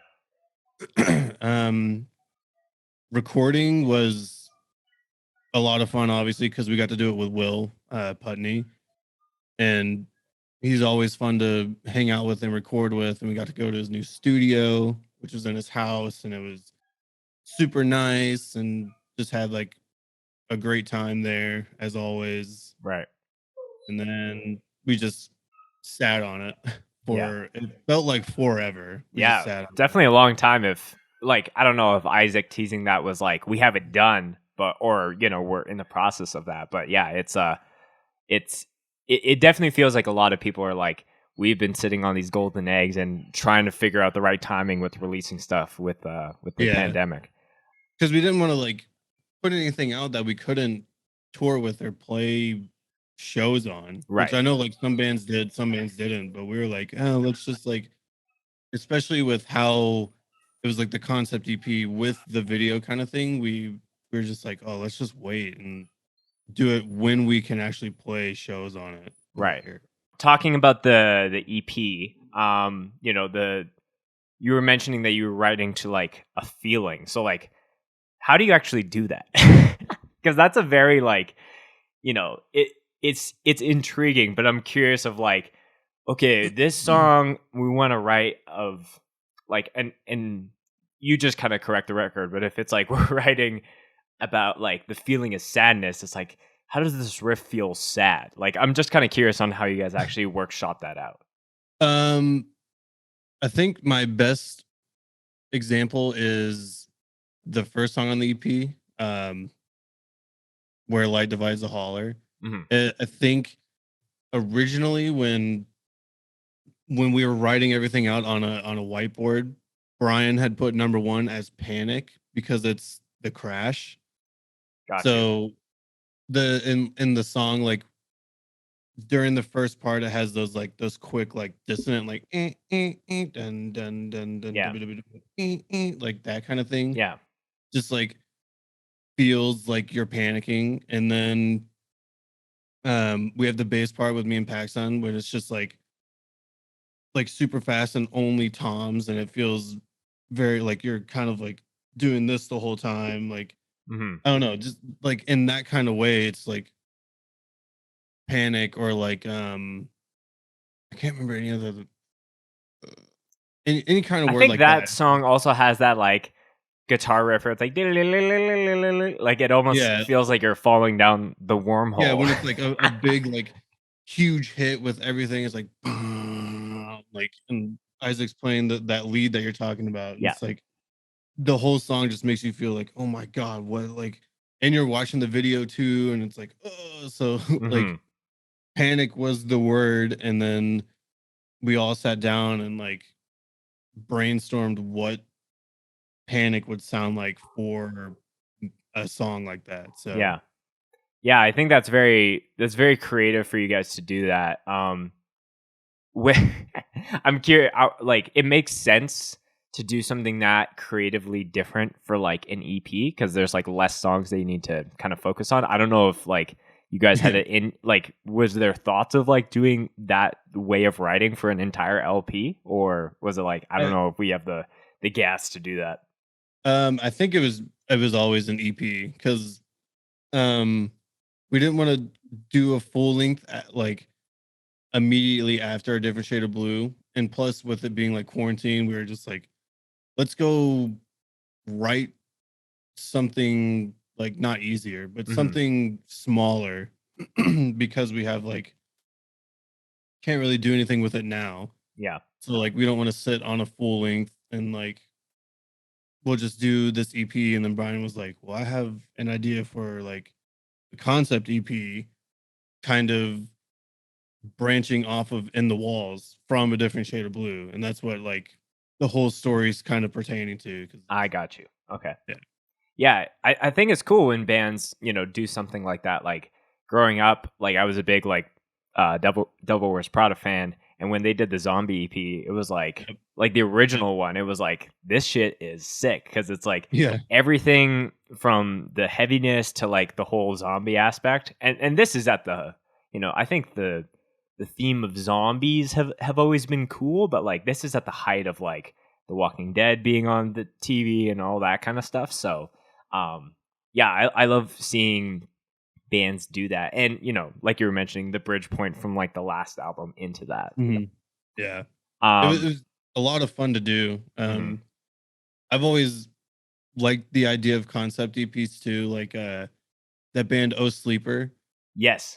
Recording was a lot of fun, obviously, because we got to do it with Will Putney, and he's always fun to hang out with and record with. And we got to go to his new studio, which was in his house, and it was super nice, and just had like a great time there as always. Right. And then we just sat on it Yeah. for it felt like forever. We just sat Yeah, on it. definitely a long time. If like, I don't know if Isaac teasing that was like, we have it done, but, or, you know, we're in the process of that. But yeah, it definitely feels like a lot of people are like, we've been sitting on these golden eggs and trying to figure out the right timing with releasing stuff with the Yeah. pandemic. Because we didn't want to like put anything out that we couldn't tour with or play shows on. Right. Which I know like some bands did, some bands didn't, but we were like, oh, let's just like, especially with how it was like the concept EP with the video kind of thing, we were just like, oh, let's just wait and do it when we can actually play shows on it. Right. Here. Talking about the EP, you know, you were mentioning that you were writing to like a feeling. So like, how do you actually do that? Because that's a very like, you know, it's intriguing, but I'm curious of like, okay, this song we want to write of like, and you just kind of correct the record, but if it's like we're writing about like the feeling of sadness, it's like, how does this riff feel sad? Like, I'm just kind of curious on how you guys actually workshop that out. I think my best example is the first song on the EP, Where Light Divides the Holler. Mm-hmm. I think originally when we were writing everything out on a whiteboard, Brian had put number 1 as Panic because it's the crash. Gotcha. So in the song, like during the first part, it has those quick like dissonant like dun dun dun dun, yeah, like that kind of thing. Yeah, just like feels like you're panicking. And then we have the bass part with me and Paxson, when it's just like super fast and only toms, and it feels very like you're kind of like doing this the whole time. Like I don't know, just like in that kind of way, it's like Panic, or like I can't remember any other any kind of I word think like that song also has that like guitar riff where it's like it almost feels like you're falling down the wormhole. Yeah, when it's like a big like huge hit with everything, it's like like, and Isaac's playing that lead that you're talking about. Yeah. It's like the whole song just makes you feel like, oh my god, what, like, and you're watching the video too, and it's like, oh, so like Panic was the word, and then we all sat down and like brainstormed what Panic would sound like for a song like that. So yeah, I think that's very creative for you guys to do that. I'm curious, like, it makes sense to do something that creatively different for like an EP because there's like less songs that you need to kind of focus on. I don't know if like you guys had it in, like, was there thoughts of like doing that way of writing for an entire LP, or was it like, I don't know if we have the gas to do that? I think it was always an EP because we didn't want to do a full length like immediately after A Different Shade of Blue, and plus with it being like quarantine, we were just like, let's go write something like not easier, but something smaller because we have like can't really do anything with it now. Yeah. So like we don't want to sit on a full length and like we'll just do this EP. And then Brian was like, well, I have an idea for like the concept EP, kind of branching off of In the Walls from A Different Shade of Blue. And that's what like the whole story's kind of pertaining to. I got you. Okay. Yeah. I think it's cool when bands, you know, do something like that. Like growing up, like I was a big like Devil Wears Prada fan, And when they did the zombie EP, it was like Yep. like the original one. It was like, this shit is sick because it's like Yeah. everything from the heaviness to like the whole zombie aspect. And this is at the, I think the theme of zombies have always been cool, but like this is at the height of like The Walking Dead being on the TV and all that kind of stuff. So, yeah, I love seeing bands do that. And, like you were mentioning, the bridge point from like the last album into that. Mhm. Yeah. It Um, was a lot of fun to do. Mhm. I've always liked the idea of concept EPs too, like that band Oh Sleeper. yes.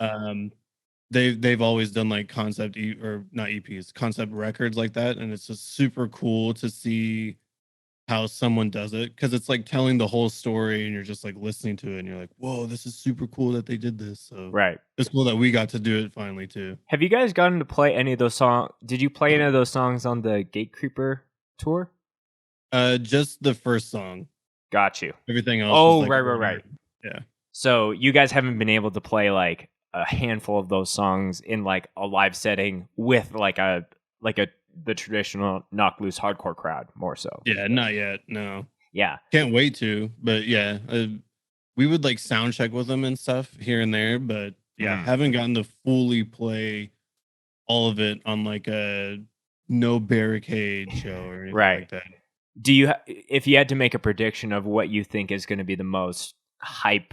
They've always done like concept or not EPs, concept records like that, and it's just super cool to see how someone does it because it's like telling the whole story, and you're just like listening to it, and you're like, "Whoa, this is super cool that they did this." So Right. it's cool that we got to do it finally too. Have you guys gotten to play any of those songs? Did you play any of those songs on the Gatecreeper tour? Just the first song. Got you. Everything else. Oh, was like right. Yeah. So you guys haven't been able to play like a handful of those songs in like a live setting with like the traditional knock loose hardcore crowd more so. Yeah, not yet. No. Yeah. Can't wait to, but yeah, we would like sound check with them and stuff here and there, but yeah, haven't gotten to fully play all of it on like a no barricade show or anything Right. like that. Do you if you had to make a prediction of what you think is going to be the most hype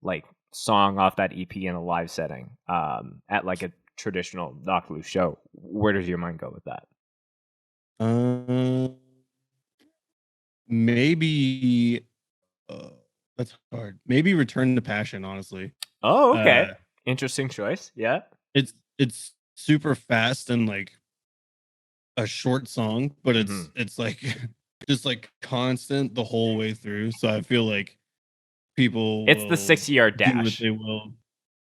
like song off that EP in a live setting at like a traditional knock loose show, where does your mind go with that? Maybe that's hard. Maybe Return to Passion, honestly. Oh, okay. Interesting choice. Yeah. It's super fast and like a short song, but it's like just like constant the whole way through. So I feel like people It's the 60-yard do what dash. they will.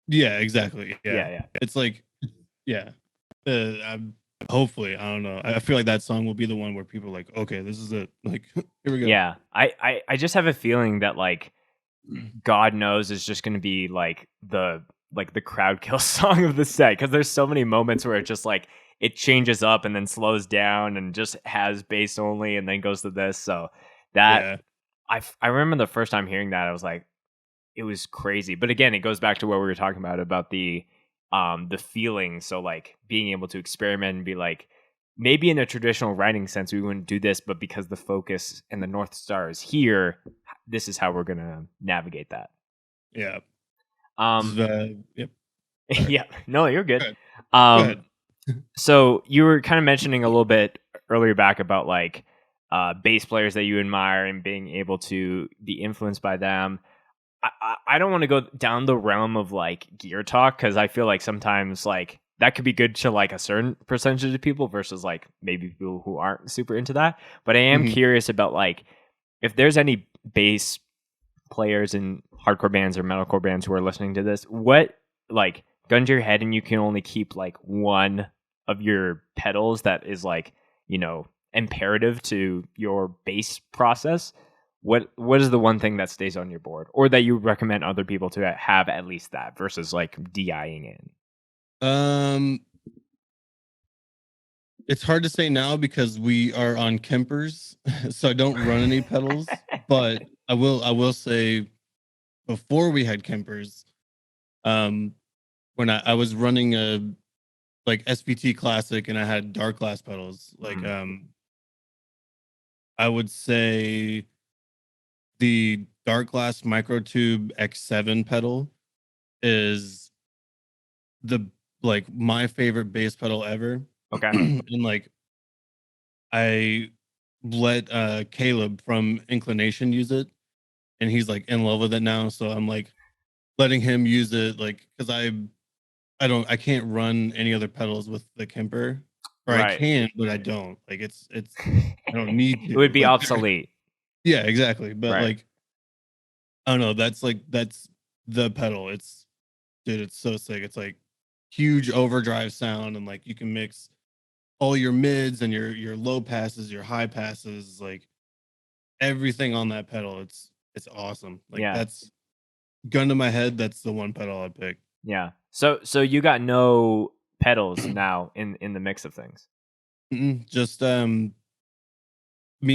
Yeah, exactly. Yeah. It's like, yeah. Hopefully, I don't know. I feel like that song will be the one where people are like, okay, this is it. Like, here we go. Yeah. I just have a feeling that like God Knows is just going to be like the crowd kill song of the set, because there's so many moments where it just like it changes up and then slows down and just has bass only and then goes to this. So that I remember the first time hearing that, I was like, it was crazy. But again, it goes back to what we were talking about the feeling. So like being able to experiment and be like, maybe in a traditional writing sense we wouldn't do this, but because the focus and the North Star is here, this is how we're gonna navigate that. Yeah. Yep. Yeah. No, you're good. Go ahead. So you were kind of mentioning a little bit earlier back about like bass players that you admire and being able to be influenced by them. I don't want to go down the realm of like gear talk, because I feel like sometimes like that could be good to like a certain percentage of people versus like maybe people who aren't super into that. But I am curious about like if there's any bass players in hardcore bands or metalcore bands who are listening to this, what like gun to your head and you can only keep like one of your pedals that is like, imperative to your bass process. What is the one thing that stays on your board, or that you recommend other people to have at least that versus like DIing in? It's hard to say now because we are on Kempers, so I don't run any pedals. But I will say, before we had Kempers, when I was running a like SVT Classic and I had dark glass pedals, like I would say the dark glass microtube X7 pedal is the like my favorite bass pedal ever. Okay. And like I let Caleb from Inclination use it, and he's like in love with it now, so I'm like letting him use it, like, because I can't run any other pedals with the Kemper, or I can, but I don't. Like it's I don't need to. It would be but obsolete. Yeah, exactly. But like I don't know, that's the pedal. It's so sick. It's like huge overdrive sound, and like you can mix all your mids and your low passes, your high passes, like everything on that pedal. It's awesome. Like that's gun to my head, that's the one pedal I picked. Yeah. So you got no pedals now in the mix of things? Just me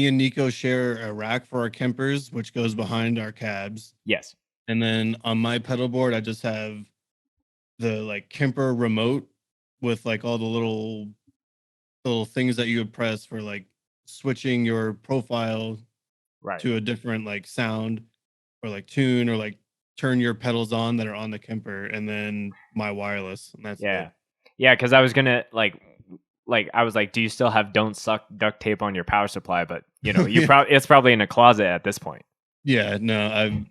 and Nico share a rack for our Kempers, which goes behind our cabs. Yes. And then on my pedal board, I just have the like Kemper remote with like all the little things that you would press for like switching your profile Right. to a different like sound or like tune or like turn your pedals on that are on the Kemper, and then my wireless, and that's it. Yeah, because I was gonna like I was like, do you still have "Don't Suck" duct tape on your power supply? But you know, you Yeah. it's probably in a closet at this point. Yeah, no,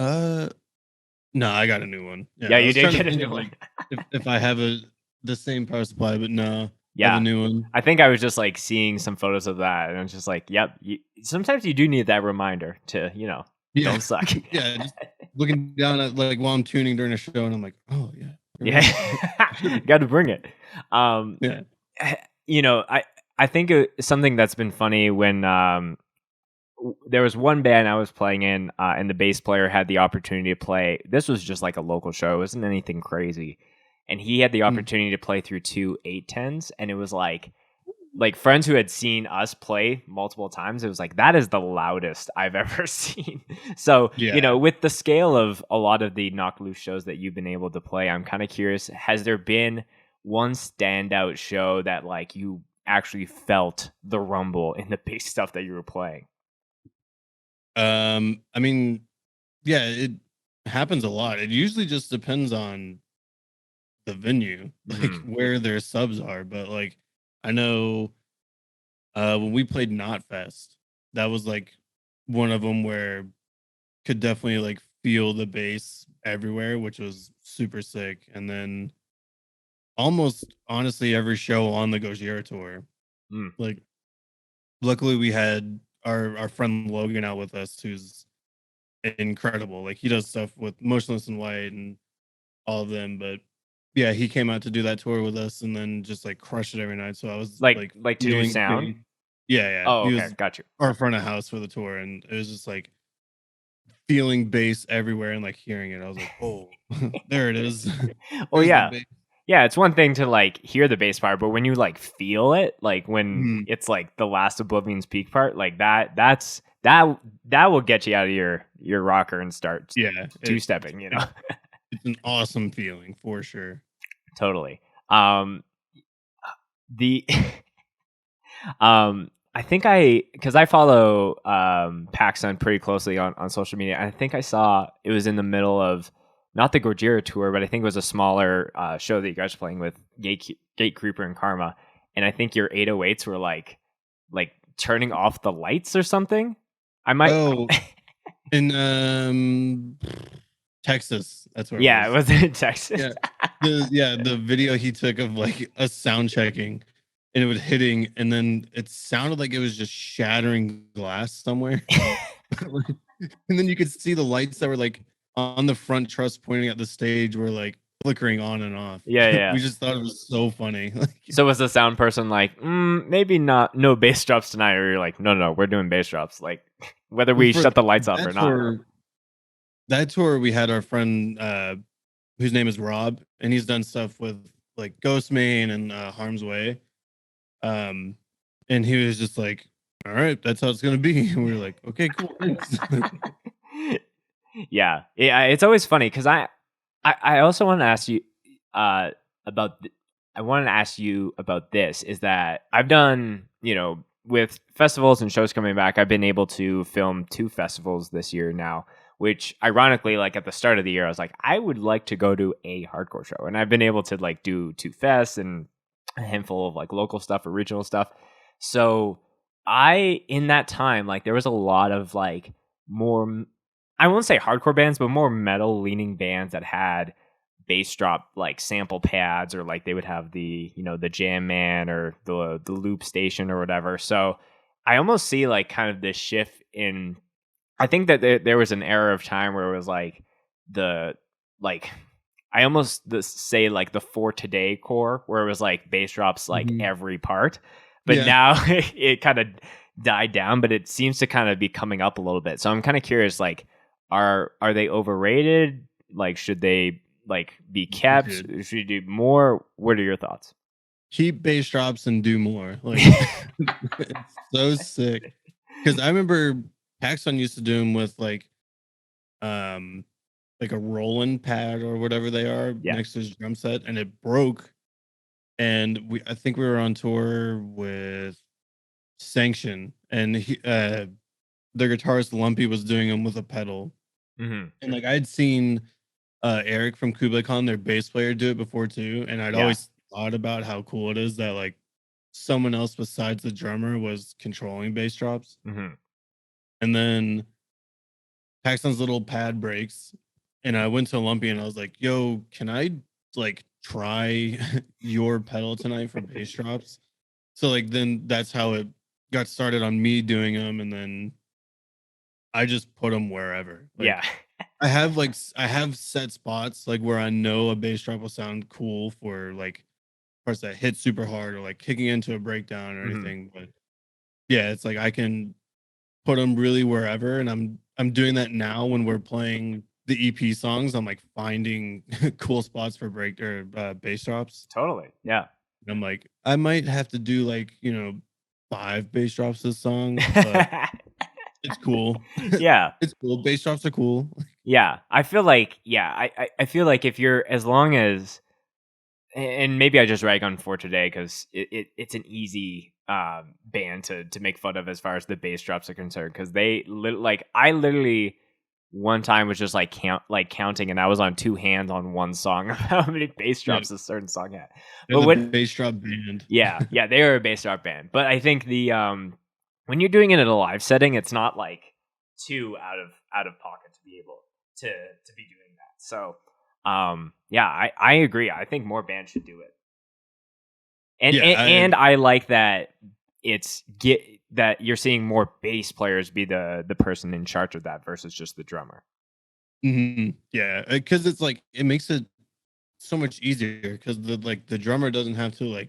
no, I got a new one. Yeah, I you was did trying to get a think new of, one. like, if I have the same power supply, but no, I Yeah, have a new one. I think I was just like seeing some photos of that, and I was just like, yep. Sometimes you do need that reminder to, you know, Yeah. don't suck. Yeah, just looking down at like while I'm tuning during a show, and I'm like, oh yeah, Yeah, got to bring it. Yeah. You know, I think something that's been funny when there was one band I was playing in, and the bass player had the opportunity to play. This was just like a local show; it wasn't anything crazy, and he had the opportunity to play through 2 810s, and it was like friends who had seen us play multiple times. It was like, that is the loudest I've ever seen. So, Yeah. you know, with the scale of a lot of the Knocked Loose shows that you've been able to play, I'm kind of curious, has there been one standout show that like you actually felt the rumble in the bass stuff that you were playing? I mean, yeah, it happens a lot. It usually just depends on the venue, like where their subs are. But like, I know when we played Knotfest, that was like one of them where could definitely like feel the bass everywhere, which was super sick. And then almost honestly every show on the Gojira tour, like luckily we had our friend Logan out with us, who's incredible. Like he does stuff with Motionless in White and all of them, but yeah, he came out to do that tour with us and then just like crushed it every night. So I was like to do feeling sound. pretty- yeah. Oh, He okay, was got you. our front of house for the tour, and it was just like feeling bass everywhere and like hearing it. I was like, oh, there it is. Oh There's the yeah. bass. Yeah, it's one thing to like hear the bass part, but when you like feel it, like when it's like the last Oblivion's Peak part, like that will get you out of your rocker and start two-stepping, you know. It's an awesome feeling for sure. Totally. I think because I follow PacSun pretty closely on social media. I think I saw it was in the middle of not the Gojira tour, but I think it was a smaller show that you guys were playing with Gate Creeper and Karma, and I think your 808s were like turning off the lights or something. I might in Texas. That's where. Yeah, it was in Texas. The video he took of like a sound checking. And it was hitting, and then it sounded like it was just shattering glass somewhere. And then you could see the lights that were like on the front truss pointing at the stage were like flickering on and off. Yeah. We just thought it was so funny. So was the sound person like, maybe no bass drops tonight, or you're like, no, we're doing bass drops, like whether we shut the lights off or not. That tour, we had our friend whose name is Rob, and he's done stuff with like Ghostmain and Harm's Way. And he was just like, all right, that's how it's gonna be. And we were like, okay, cool. yeah, it's always funny because I also want to ask you about this, is that I've done, you know, with festivals and shows coming back, I've been able to film 2 festivals this year now, which ironically, like at the start of the year, I was like, I would like to go to a hardcore show, and I've been able to like do 2 fests and a handful of like local stuff or regional stuff. So in that time, like there was a lot of like more, I won't say hardcore bands, but more metal leaning bands that had bass drop like sample pads, or like they would have the, you know, the Jam Man or the loop station or whatever. So I almost see like kind of this shift in, I think that there was an era of time where it was like I almost say like the For Today core, where it was like bass drops like every part, but now it kind of died down, but it seems to kind of be coming up a little bit. So I'm kind of curious, like, are they overrated? Like, should they like be kept? Dude. Should you do more? What are your thoughts? Keep bass drops and do more. Like it's so sick. Because I remember Paxson used to do them with like a Roland pad or whatever they are next to his drum set, and it broke. And I think we were on tour with Sanction, and the guitarist Lumpy was doing them with a pedal. And like I'd seen Eric from Kublai Khan, their bass player, do it before too, and I'd always thought about how cool it is that like someone else besides the drummer was controlling bass drops. And then Paxton's little pad breaks, and I went to Lumpy and I was like, "Yo, can I like try your pedal tonight for bass drops?" So like then that's how it got started on me doing them, and then I just put them wherever. Like, I have set spots like where I know a bass drop will sound cool for like parts that hit super hard or like kicking into a breakdown or anything. But yeah, it's like I can put them really wherever, and I'm doing that now when we're playing the EP songs. I'm like finding cool spots for break or bass drops. Totally, yeah. And I'm like, I might have to do like 5 bass drops this song, but it's cool. Yeah, it's cool. Bass drops are cool. Yeah, I feel like I feel like if you're as long as, and maybe I just rag on For Today because it's an easy band to make fun of as far as the bass drops are concerned, because I literally one time was just like counting, and I was on 2 hands on one song of how many bass drops a certain song had. But when bass drop band, yeah, they are a bass drop band. But I think the when you're doing it in a live setting, it's not like too out of pocket to be able to be doing that. So I agree. I think more bands should do it. And I like that that you're seeing more bass players be the person in charge of that versus just the drummer. Yeah, because it's like it makes it so much easier because the drummer doesn't have to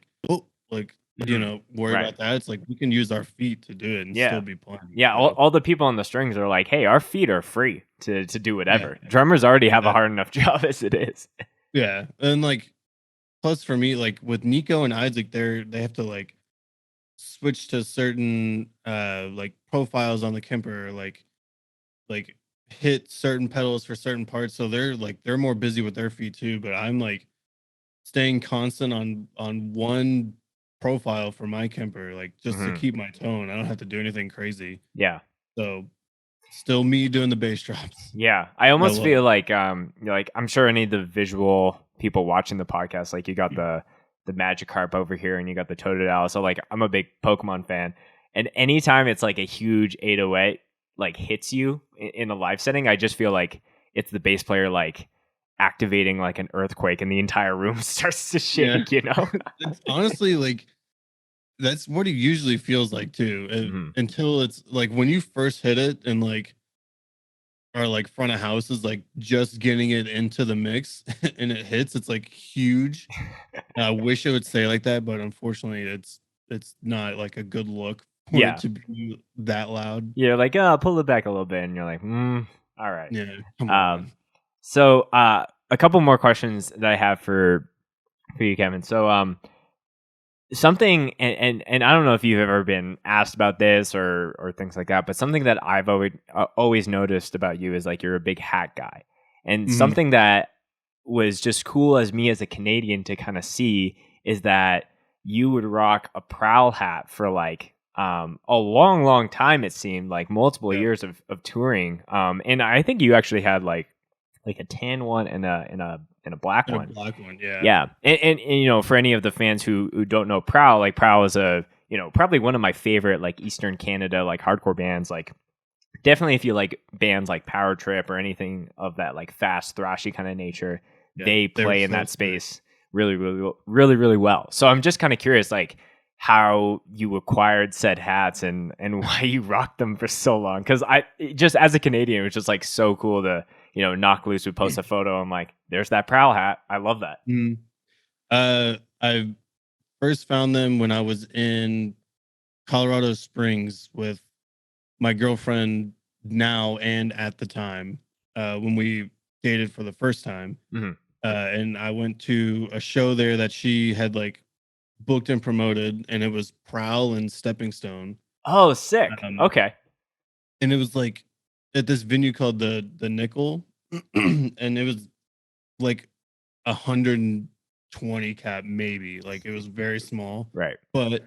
worry about that. It's like we can use our feet to do it and still be playing. Yeah, all the people on the strings are like, hey, our feet are free to do whatever. Yeah. Drummers already have a hard enough job as it is. Yeah, and like plus for me, like with Nico and Isaac, they have to like switch to certain like profiles on the Kemper, like hit certain pedals for certain parts, so they're more busy with their feet too. But I'm like staying constant on one profile for my Kemper, like just to keep my tone. I don't have to do anything crazy. Yeah. So still me doing the bass drops. Yeah. I almost feel like I'm sure any of the visual people watching the podcast, like you got the Magikarp over here and you got the Totodile. So like I'm a big Pokemon fan. And anytime it's like a huge 808 like hits you in a live setting, I just feel like it's the bass player like activating like an earthquake and the entire room starts to shake, It's honestly like that's what it usually feels like too, until it's like when you first hit it and like are like front of house is like just getting it into the mix and it hits, it's like huge. I wish it would stay like that, but unfortunately it's not like a good look for it to be that loud. You're like, pull it back a little bit, and you're like, all right. Yeah, come on. So a couple more questions that I have for you, Kevin. So something, and I don't know if you've ever been asked about this or things like that, but something that I've always noticed about you is like you're a big hat guy, and something that was just cool as me as a Canadian to kind of see is that you would rock a Prowl hat for like a long time. It seemed like multiple years of touring, and I think you actually had like a tan one and a black one. Yeah. And for any of the fans who don't know Prowl, like Prowl is probably one of my favorite like Eastern Canada like hardcore bands. Like definitely if you like bands like Power Trip or anything of that like fast thrashy kind of nature, they play in that space really well. So I'm just kind of curious like how you acquired said hats and why you rocked them for so long, because I just as a Canadian it was just like so cool to Knock Loose would post a photo. I'm like, there's that Prowl hat. I love that. I first found them when I was in Colorado Springs with my girlfriend now and at the time when we dated for the first time. and I went to a show there that she had like booked and promoted, and it was Prowl and Stepping Stone. Oh, sick. Um, Okay. and it was like at this venue called the Nickel, and it was like 120 cap maybe. Like it was very small, Right. but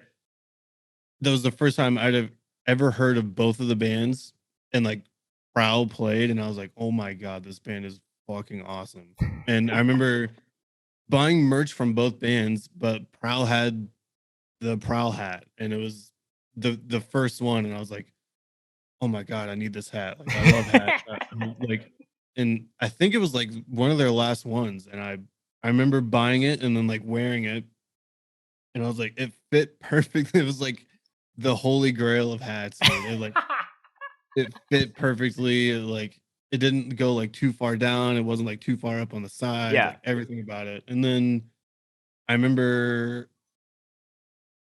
that was the first time I'd have ever heard of both of the bands, and like Prowl played, and I was like, oh my god, this band is fucking awesome. And I remember buying merch from both bands, but Prowl had the Prowl hat, and it was the first one, and I was like, oh my god, I need this hat. Like I love hats. Like, and I think it was like one of their last ones, and I remember buying it and then like wearing it, and I was like, it fit perfectly. It was like the holy grail of hats, dude. It fit perfectly. Like it didn't go like too far down. It wasn't like too far up on the sides. Yeah. Like everything about it. And then I remember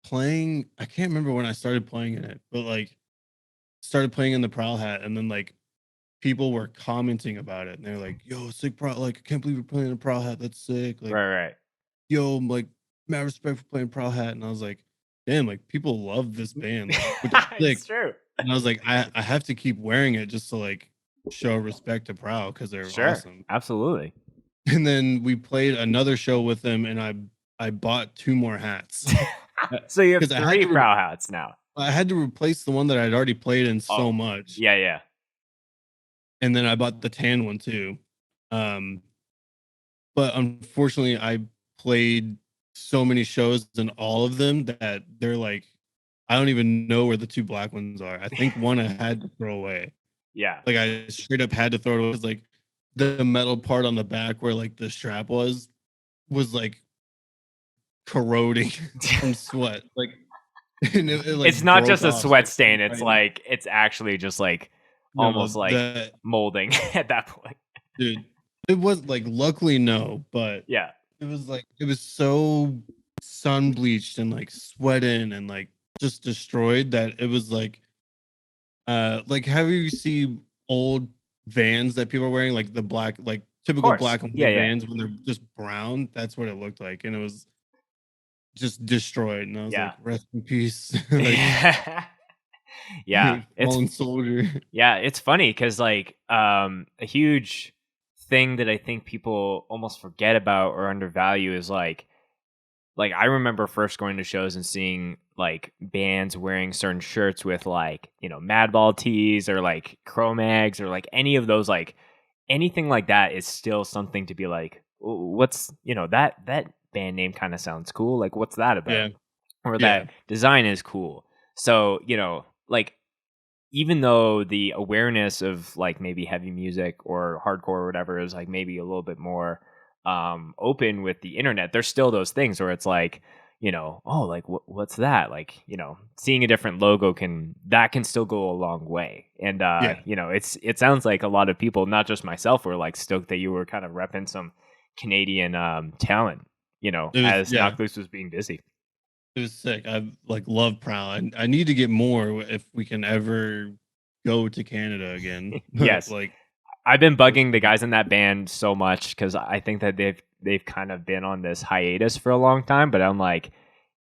playing. I can't remember when I started playing in it, but like started playing in the Prowl hat, and then like people were commenting about it, and they're like, "Yo, sick Prowl! Like, I can't believe you're playing a Prowl hat. That's sick! Like, Right. yo, like, mad respect for playing Prowl hat." And I was like, "Damn! Like, people love this band, like, which is sick." It's true. And I was like, I have to keep wearing it just to like show respect to Prowl because they're Sure. awesome." Absolutely. And then we played another show with them, and I bought 2 more hats. So you have 'Cause I had 3 to Prowl hats now. I had to replace the one that I'd already played in so much. Yeah. And then I bought the tan one too. But unfortunately, I played so many shows in all of them that they're like, I don't even know where the 2 black ones are. I think one I had to throw away. Yeah. Like I straight up had to throw it away. It was like the metal part on the back where like the strap was like corroding from sweat. Like, and like It's not just a broke off, sweat like, stain. It's right. like it's actually just like No, almost like molding at that point. dude, it was like luckily no, but Yeah. it was like it was so sun bleached and like sweating and like just destroyed that it was like have you see old Vans that people are wearing, like the black, like typical course. black and white Yeah. Vans when they're just brown? That's what it looked like, and it was just destroyed. And I was Yeah. like, rest in peace. Like, yeah. fallen soldier. Yeah, it's funny because like a huge thing that I think people almost forget about or undervalue is like I remember first going to shows and seeing like bands wearing certain shirts with like, you know, Madball tees or like Cro-Mags or like any of those, like anything like that is still something to be like, what's, you know, that band name kind of sounds cool. Like, what's that about? Yeah. Or that design is cool. So, you know, like even though the awareness of like maybe heavy music or hardcore or whatever is like maybe a little bit more open with the internet, there's still those things where it's like, you know, oh, like what's that? Like, you know, seeing a different logo can still go a long way. And you know, it sounds like a lot of people, not just myself, were like stoked that you were kind of repping some Canadian talent, you know, as Knocked Loose was being busy. It was sick. I like love Prowl. I need to get more if we can ever go to Canada again. Yes, like I've been bugging the guys in that band so much because I think that they've kind of been on this hiatus for a long time. But I'm like,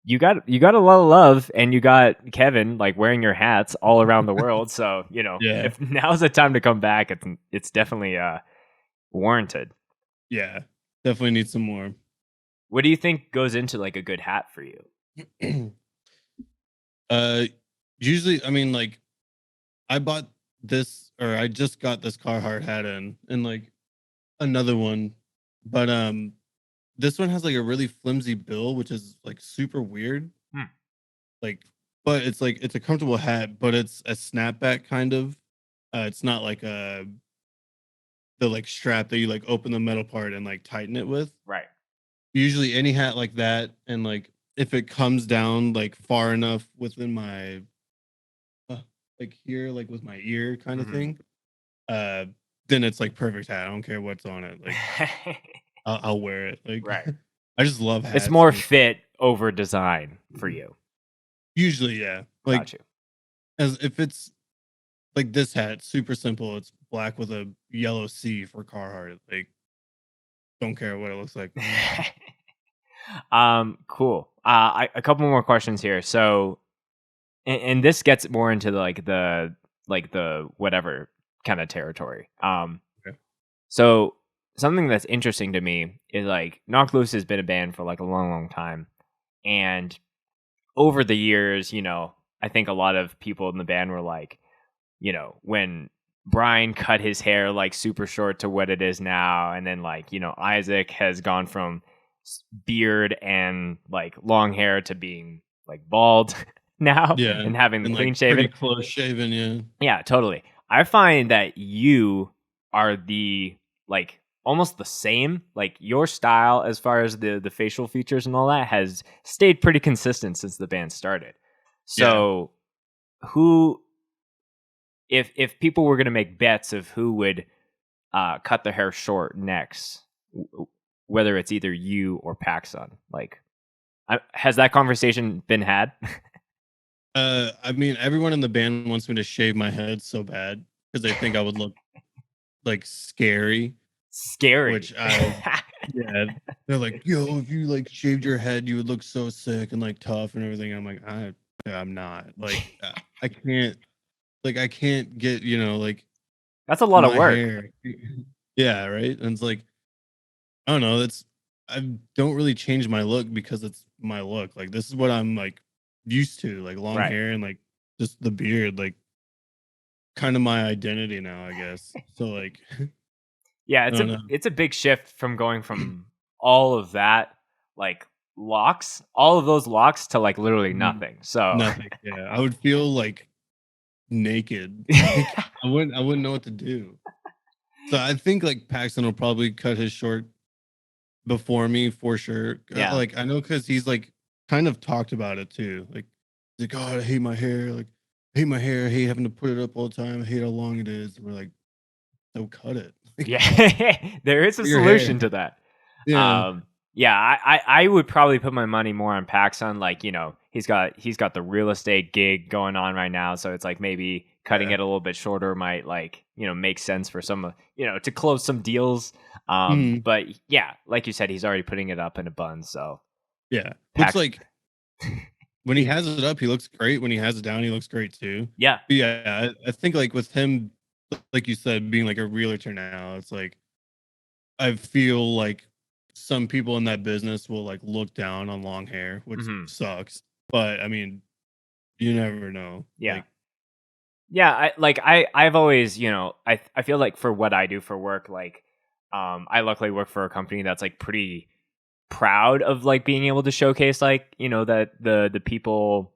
you got a lot of love, and you got Kevin like wearing your hats all around the world. So you know, if now's the time to come back, it's definitely warranted. Yeah, definitely need some more. What do you think goes into like a good hat for you? Usually, I mean, like I bought this, or I just got this Carhartt hat and like another one, but this one has like a really flimsy bill, which is like super weird. Like, but it's like it's a comfortable hat, but it's a snapback kind of. It's not like the like strap that you like open the metal part and like tighten it with. Right. Usually any hat like that, and like if it comes down like far enough within my like here, like with my ear kind of thing, then it's like perfect hat. I don't care what's on it. Like I'll wear it. Like right. I just love hats. It's more fit over design for you. Usually, yeah. Like Got you. As if it's like this hat, super simple. It's black with a yellow C for Carhartt. Like, don't care what it looks like. Cool. A couple more questions here. So, and this gets more into the whatever kind of territory. Okay. So something that's interesting to me is like Knocked Loose has been a band for like a long, long time, and over the years, I think a lot of people in the band were like, when Brian cut his hair like super short to what it is now, and then like Isaac has gone from beard and like long hair to being like bald now, and having and clean like shaven, pretty close shaven. Yeah, totally. I find that you are like almost the same. Like your style, as far as the facial features and all that, has stayed pretty consistent since the band started. So, who, if people were going to make bets of who would cut their hair short next, whether it's either you or Paxson, like, has that conversation been had? I mean, everyone in the band wants me to shave my head so bad because they think I would look like scary. Which they're like, yo, if you like shaved your head, you would look so sick and like tough and everything. I'm like, I'm not. Like, I can't get, like, that's a lot of work. Hair. Yeah, right. And it's like, I don't know. I don't really change my look because it's my look. Like, this is what I'm like used to, like long hair and like just the beard, like kind of my identity now, I guess. So like, yeah, it's a big shift from going from all of that, like all of those locks to like literally nothing. So nothing. Yeah, I would feel like naked. Like, I wouldn't know what to do. So I think like Paxton will probably cut his short before me for sure. Yeah, Like I know because he's like kind of talked about it too. Like he's like, oh, I hate my hair. Like I hate my hair. I hate having to put it up all the time. I hate how long it is. And we're like, so cut it. Yeah, there is a solution to that. Yeah. I would probably put my money more on Paxson. Like, he's got the real estate gig going on right now, so it's like maybe cutting it a little bit shorter might like make sense for some to close some deals. But yeah, like you said, he's already putting it up in a bun. So yeah, it's like when he has it up, he looks great. When he has it down, he looks great too. Yeah, but yeah. I think like with him, like you said, being like a realtor now, it's like I feel like some people in that business will like look down on long hair, which sucks. But I mean, you never know. Yeah. I've always, I feel like for what I do for work, like, I luckily work for a company that's like pretty proud of like being able to showcase like, that the people,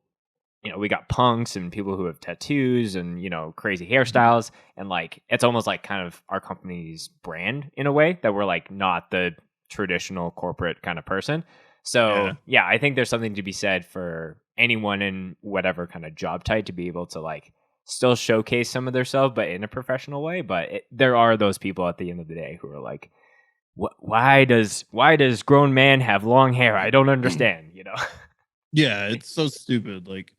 we got punks and people who have tattoos and, crazy hairstyles. And like, it's almost like kind of our company's brand in a way that we're like not the traditional corporate kind of person. So yeah, I think there's something to be said for anyone in whatever kind of job type to be able to like still showcase some of their self, but in a professional way. But there are those people at the end of the day who are like, why does grown man have long hair? I don't understand, Yeah, it's so stupid. Like,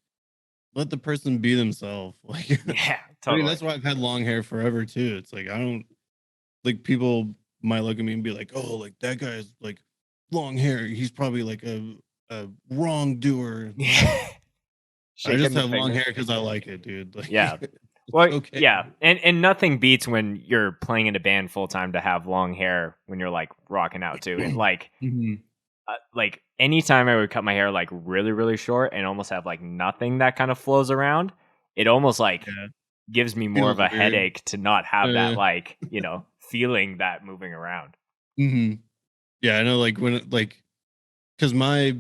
let the person be themselves. Like, yeah, totally. I mean, that's why I've had long hair forever too. It's like I don't like people might look at me and be like, "Oh, like that guy's like long hair. He's probably like a wrongdoer." I just have long hair because I like it, dude. Like, yeah. Well, okay. Yeah, and nothing beats when you're playing in a band full time to have long hair when you're like rocking out too. And like, like anytime I would cut my hair like really, really short and almost have like nothing that kind of flows around, it almost like gives me more of a headache to not have that like feeling that moving around. Yeah, I know. Like when like because my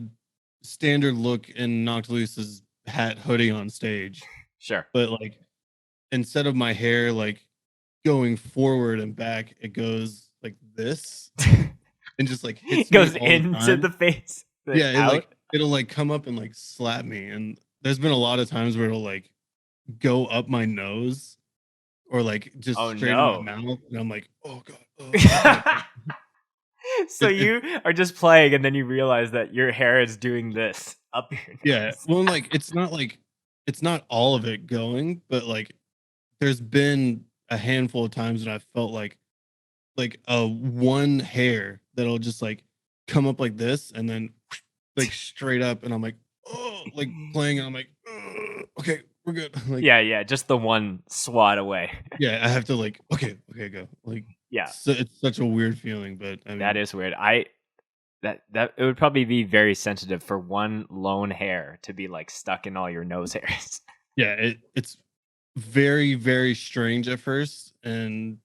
standard look in Knocked Loose is hat hoodie on stage. Sure, but like instead of my hair like going forward and back, it goes like this and just like hits goes me into the face. Yeah, it'll like come up and like slap me. And there's been a lot of times where it'll like go up my nose or like just straight in my mouth, and I'm like, oh god. Oh. So you are just playing, and then you realize that your hair is doing this up your nose. Yeah, well, like it's not all of it going, but like there's been a handful of times when I felt like a one hair that'll just like come up like this and then like straight up, and I'm like, oh, like playing, and I'm like, okay, we're good. Like, yeah, just the one swat away. yeah, I have to like, okay, go. Like, Yeah, so it's such a weird feeling, but I mean, that is weird. That it would probably be very sensitive for one lone hair to be like stuck in all your nose hairs. yeah, it's very, very strange at first, and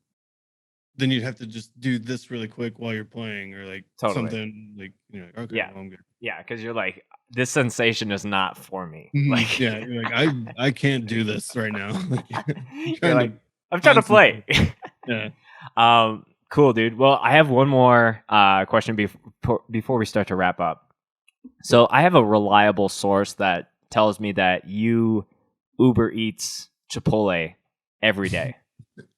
then you'd have to just do this really quick while you're playing, or like Totally. something like, okay, Yeah. well, I'm good. Yeah, because you're like, this sensation is not for me. Like, yeah, you're like, I can't do this right now. You're like, I'm trying to play. Yeah. Cool, dude. Well, I have one more question before we start to wrap up. So I have a reliable source that tells me that you Uber Eats Chipotle every day.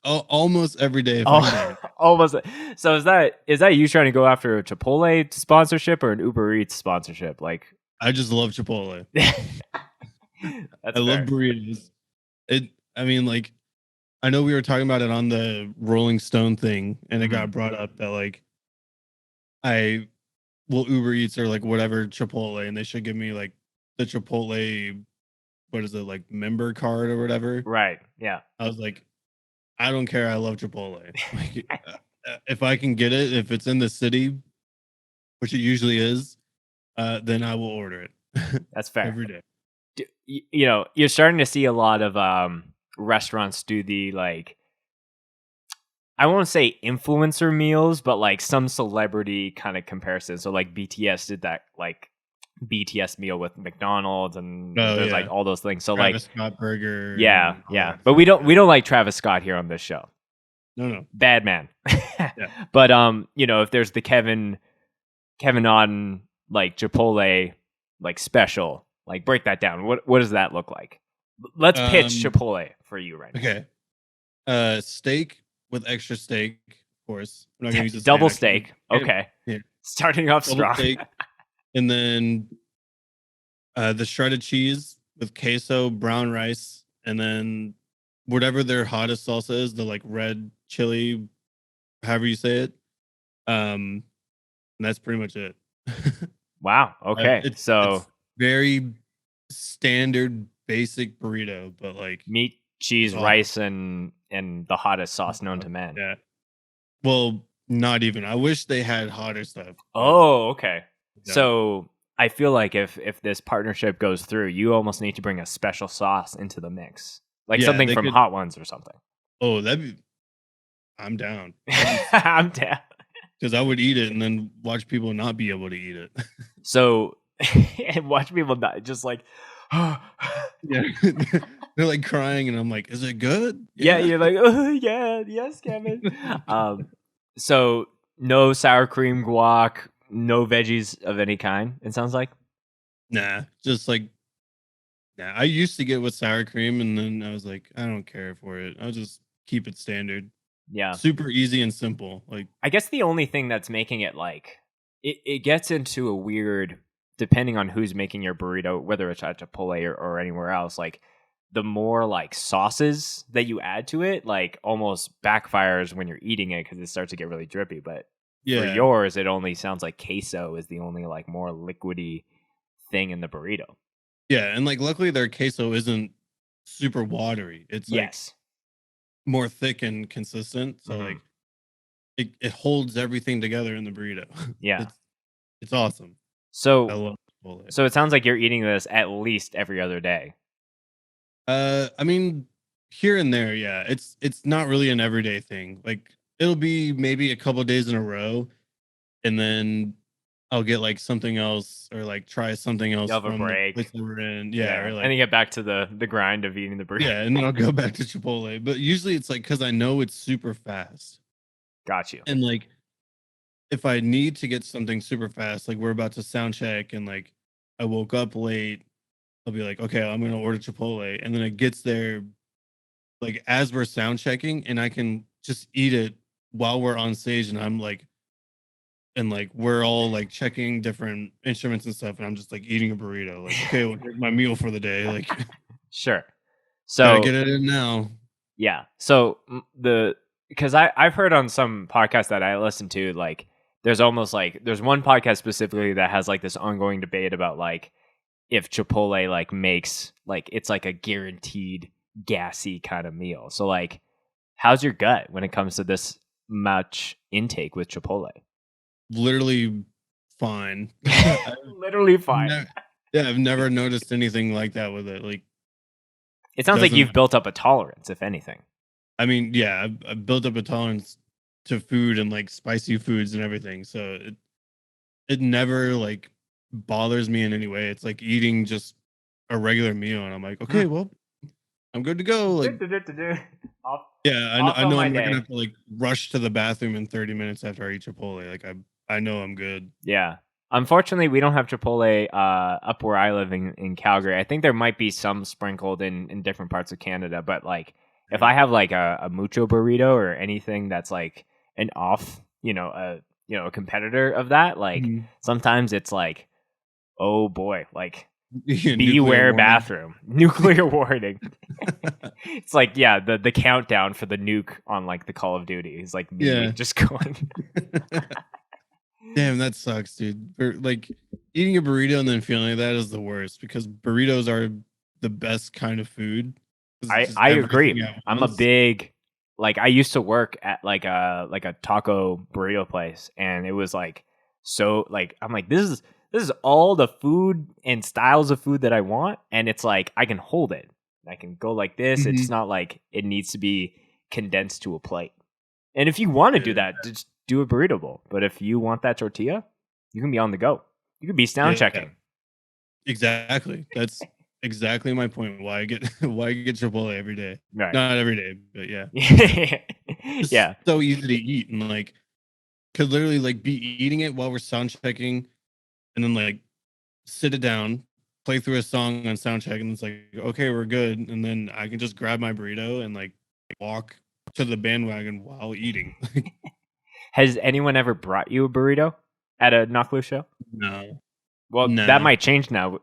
Almost every day. Almost. So is that you trying to go after a Chipotle sponsorship or an Uber Eats sponsorship? Like, I just love Chipotle. I love burritos. I mean, like, I know we were talking about it on the Rolling Stone thing, and it got brought up that like I will Uber Eats or like whatever Chipotle, and they should give me like the Chipotle, what is it, like member card or whatever. Right. Yeah. I was like, I don't care. I love Chipotle. Like, if I can get it, if it's in the city, which it usually is, then I will order it. That's fair. Every day. You know, you're starting to see a lot of restaurants do the like, I won't say influencer meals, but like some celebrity kind of comparison. So like BTS did that like BTS meal with McDonald's, and there's like all those things. So Travis like Scott burger. Yeah. But we don't like Travis Scott here on this show. No. Bad man. Yeah. But you know, if there's the Kevin Otten like Chipotle like special, like break that down. What does that look like? Let's pitch Chipotle for you right now. Okay. Steak with extra steak, of course. I'm not gonna use this double steak. Okay. Yeah. Starting off Double strong. Steak, and then the shredded cheese with queso, brown rice, and then whatever their hottest salsa is, the like red chili, however you say it. And that's pretty much it. Wow. Okay. It's so very standard, basic burrito, but like meat, cheese, rice, and the hottest sauce known to man. Yeah. Well, not even. I wish they had hotter stuff. Oh, okay. Yeah. So I feel like if this partnership goes through, you almost need to bring a special sauce into the mix, like something from Hot Ones or something. Oh, I'm down. I'm down. Because I would eat it and then watch people not be able to eat it. So, and watch people not just like, yeah, they're like crying, and I'm like, "Is it good?" Yeah, you're like, "Oh yeah, yes, Kevin." So no sour cream guac, no veggies of any kind. It sounds like. Nah, just like, nah. I used to get with sour cream, and then I was like, I don't care for it. I'll just keep it standard. Yeah, super easy and simple. Like, I guess the only thing that's making it like it gets into a weird, depending on who's making your burrito, whether it's at Chipotle or anywhere else, like the more like sauces that you add to it, like almost backfires when you're eating it because it starts to get really drippy. But for yours, it only sounds like queso is the only like more liquidy thing in the burrito. Yeah, and like luckily their queso isn't super watery. It's like more thick and consistent. So like it holds everything together in the burrito. Yeah. It's awesome. So I love Chipotle. So it sounds like you're eating this at least every other day. I mean, here and there, yeah. It's not really an everyday thing. Like it'll be maybe a couple of days in a row, and then I'll get like something else or like try something else. You'll have a break. The place that we're in. Yeah. Or like, and then get back to the grind of eating the burrito. Yeah, and then I'll go back to Chipotle. But usually it's like because I know it's super fast. Got you. And like if I need to get something super fast, like we're about to sound check and like I woke up late, I'll be like, okay, I'm gonna order Chipotle, and then it gets there like as we're sound checking, and I can just eat it while we're on stage, and I'm like, and like we're all like checking different instruments and stuff, and I'm just like eating a burrito, like, okay, well, here's my meal for the day, like. Sure. So gotta get it in now. Yeah. So because I've heard on some podcasts that I listen to, like there's almost like there's one podcast specifically that has like this ongoing debate about like if Chipotle like makes like it's like a guaranteed gassy kind of meal. So like, how's your gut when it comes to this much intake with Chipotle? Literally fine. Literally fine. I've never noticed anything like that with it. Like, it sounds like you've built up a tolerance, if anything. I mean, yeah, I've built up a tolerance to food and like spicy foods and everything. So it never like bothers me in any way. It's like eating just a regular meal, and I'm like, okay, well, I'm good to go. Like, yeah, I know I'm not gonna have to like rush to the bathroom in 30 minutes after I eat Chipotle. Like, I know I'm good. Yeah. Unfortunately, we don't have Chipotle up where I live in Calgary. I think there might be some sprinkled in different parts of Canada, but like if I have like a mucho burrito or anything that's like an off, a competitor of that, like sometimes it's like, oh boy, like beware bathroom, nuclear warning. It's like, yeah, the countdown for the nuke on like the Call of Duty is like me just going. Damn, that sucks, dude. Like eating a burrito and then feeling like that is the worst, because burritos are the best kind of food. I agree. I'm a big, like, I used to work at like a taco burrito place, and it was like so like I'm like this is all the food and styles of food that I want, and it's like I can hold it. I can go like this. It's not like it needs to be condensed to a plate. And if you want to do that, just do a burrito bowl. But if you want that tortilla, you can be on the go. You can be sound checking. Exactly. That's exactly my point. Why I get Chipotle every day. Right. Not every day, but yeah. Yeah. So easy to eat, and like could literally like be eating it while we're sound checking, and then like sit it down, play through a song on sound check, and it's like, okay, we're good. And then I can just grab my burrito and like walk to the bandwagon while eating. Has anyone ever brought you a burrito at a Knock Loose show? No. Well, that might change now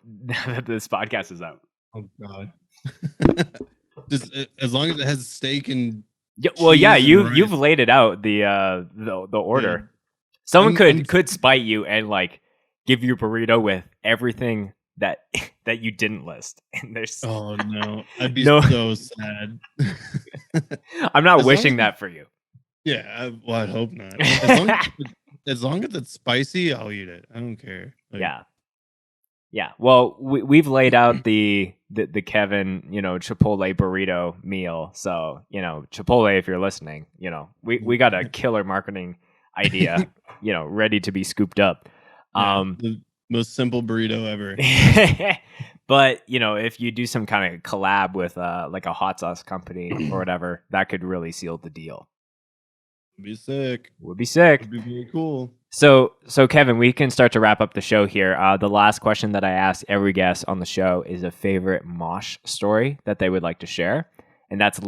that this podcast is out. Oh God. Just as long as it has steak and you've laid it out, the order. Yeah. Someone could spite you and like give you a burrito with everything that you didn't list. And there's oh no, I'd be so sad. I'm not wishing that for you. Yeah, I'd hope not. As long as it's spicy, I'll eat it. I don't care. Like, yeah. Well, we've laid out the Kevin, Chipotle burrito meal. So, Chipotle, if you're listening, we got a killer marketing idea, ready to be scooped up. The most simple burrito ever. But, if you do some kind of collab with like a hot sauce company or whatever, that could really seal the deal. Would be sick. Would be very cool. So Kevin, we can start to wrap up the show here. The last question that I ask every guest on the show is a favorite mosh story that they would like to share. And that's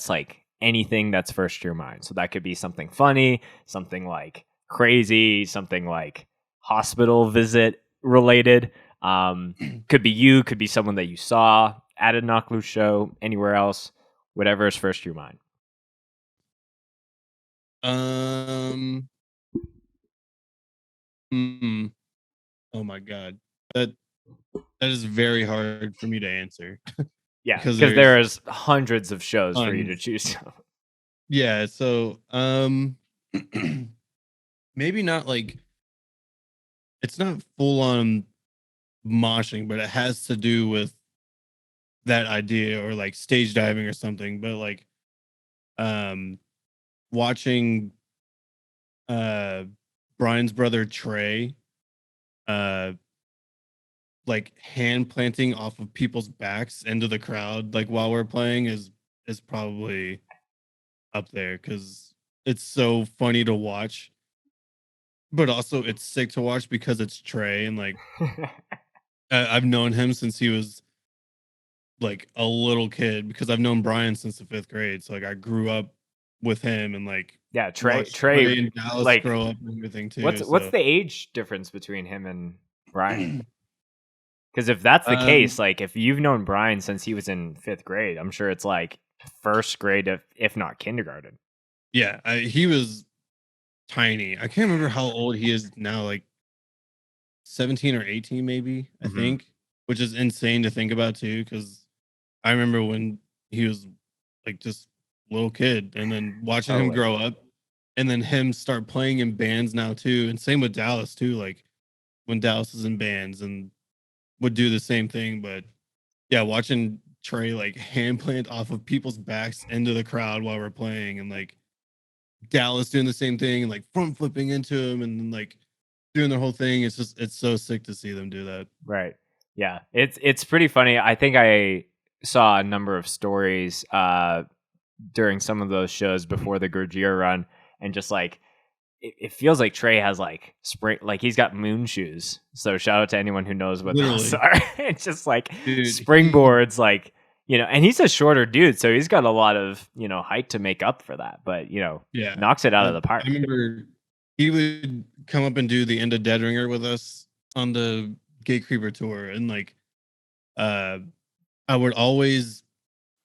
like anything that's first to your mind. So that could be something funny, something like crazy, something like hospital visit related. Could be you, could be someone that you saw at a Knock Loose show, anywhere else, whatever is first to your mind. Oh my God. That is very hard for me to answer. Yeah, because there's hundreds of shows for you to choose. Yeah, so maybe not like it's not full on moshing, but it has to do with that idea or like stage diving or something. But like watching Brian's brother Trey like hand planting off of people's backs into the crowd like while we're playing is probably up there, because it's so funny to watch, but also it's sick to watch because it's Trey, and like I've known him since he was like a little kid, because I've known Brian since the 5th grade, so like I grew up with him, and like Trey and Dallas like grow up and everything too. What's the age difference between him and Brian? Because if that's the case, like if you've known Brian since he was in 5th grade, I'm sure it's like 1st grade, if not kindergarten. Yeah, he was tiny. I can't remember how old he is now, like 17 or 18 maybe, I think, which is insane to think about too, because I remember when he was like just a little kid, and then watching him grow up, and then him start playing in bands now too, and same with Dallas too, like when Dallas is in bands and would do the same thing. But yeah, watching Trey like hand plant off of people's backs into the crowd while we're playing, and like Dallas doing the same thing and like front flipping into him and then, like doing the whole thing. It's so sick to see them do that. Right. Yeah. It's pretty funny. I think I saw a number of stories during some of those shows before the Gojira run, and just like it feels like Trey has like spring, like he's got moon shoes. So shout out to anyone who knows what those are. It's just like springboards, like, you know, and he's a shorter dude, so he's got a lot of, you know, height to make up for that. But, you know, knocks it out of the park. I remember he would come up and do the end of Deadringer with us on the Gate Creeper tour, and like I would always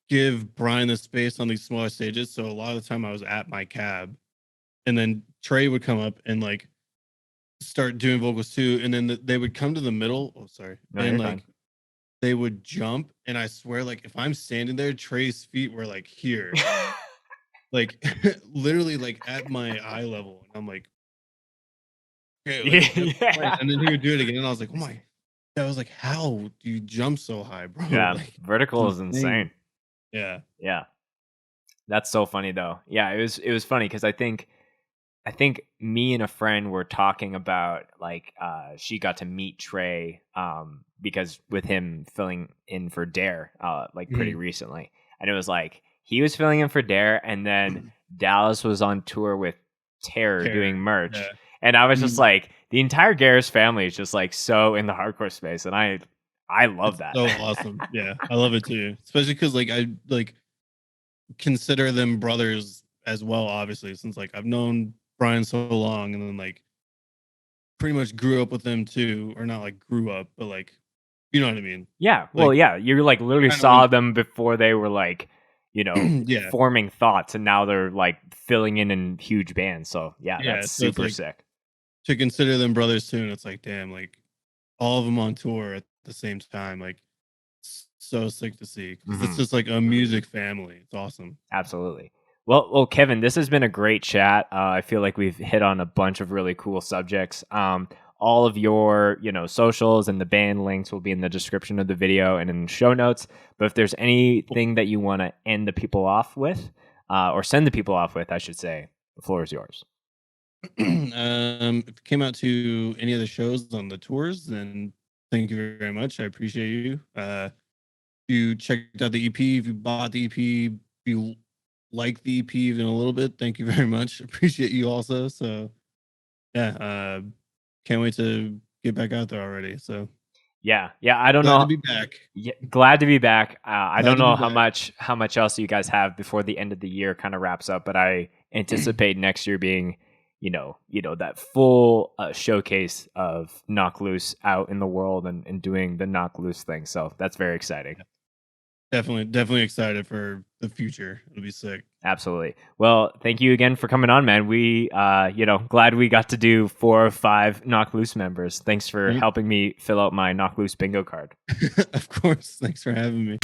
give Brian the space on these smaller stages. So a lot of the time I was at my cab, and then Trey would come up and like start doing vocals too, and then they would come to the middle. Oh, sorry. No, and like they would jump, and I swear, like if I'm standing there, Trey's feet were like here, like literally like at my eye level, and I'm like, okay, like, and then he would do it again, and I was like, oh my, I was like, how do you jump so high, bro? Yeah, like, vertical is insane. Yeah, that's so funny though. Yeah, it was funny because I think me and a friend were talking about like she got to meet Trey because with him filling in for Dare like pretty recently, and it was like he was filling in for Dare, and then Dallas was on tour with Terror doing merch, and I was just like, the entire Garris family is just like so in the hardcore space, and I love that. So awesome. Yeah, I love it too, especially because like I like consider them brothers as well, obviously, since like I've known Brian so long, and then like pretty much grew up with them too, or not like grew up, but like, you know what I mean? Yeah. Well, like, yeah, you like literally saw them before they were like, you know, forming thoughts, and now they're like filling in huge bands. So yeah, that's so super like, sick. To consider them brothers too, and it's like, damn, like all of them on tour at the same time, like so sick to see, because it's just like a music family. It's awesome. Absolutely. Well, Kevin, this has been a great chat. I feel like we've hit on a bunch of really cool subjects. All of your, you know, socials and the band links will be in the description of the video and in the show notes. But if there's anything that you want to end the people off with, or send the people off with, I should say, the floor is yours. If you came out to any of the shows on the tours, then thank you very much. I appreciate you. If you checked out the EP, if you bought the EP, if you like the EP even a little bit, thank you very much. Appreciate you also. So yeah, can't wait to get back out there already. So yeah, I don't know. Glad to be back. Yeah, glad to be back. I don't know how much else you guys have before the end of the year kind of wraps up, but I anticipate next year being, you know that full showcase of Knock Loose out in the world and doing the Knock Loose thing. So that's very exciting. Definitely excited for the future. It'll be sick. Absolutely. Well, thank you again for coming on, man. We, glad we got to do 4 or 5 Knock Loose members. Thanks for helping me fill out my Knock Loose bingo card. Of course. Thanks for having me.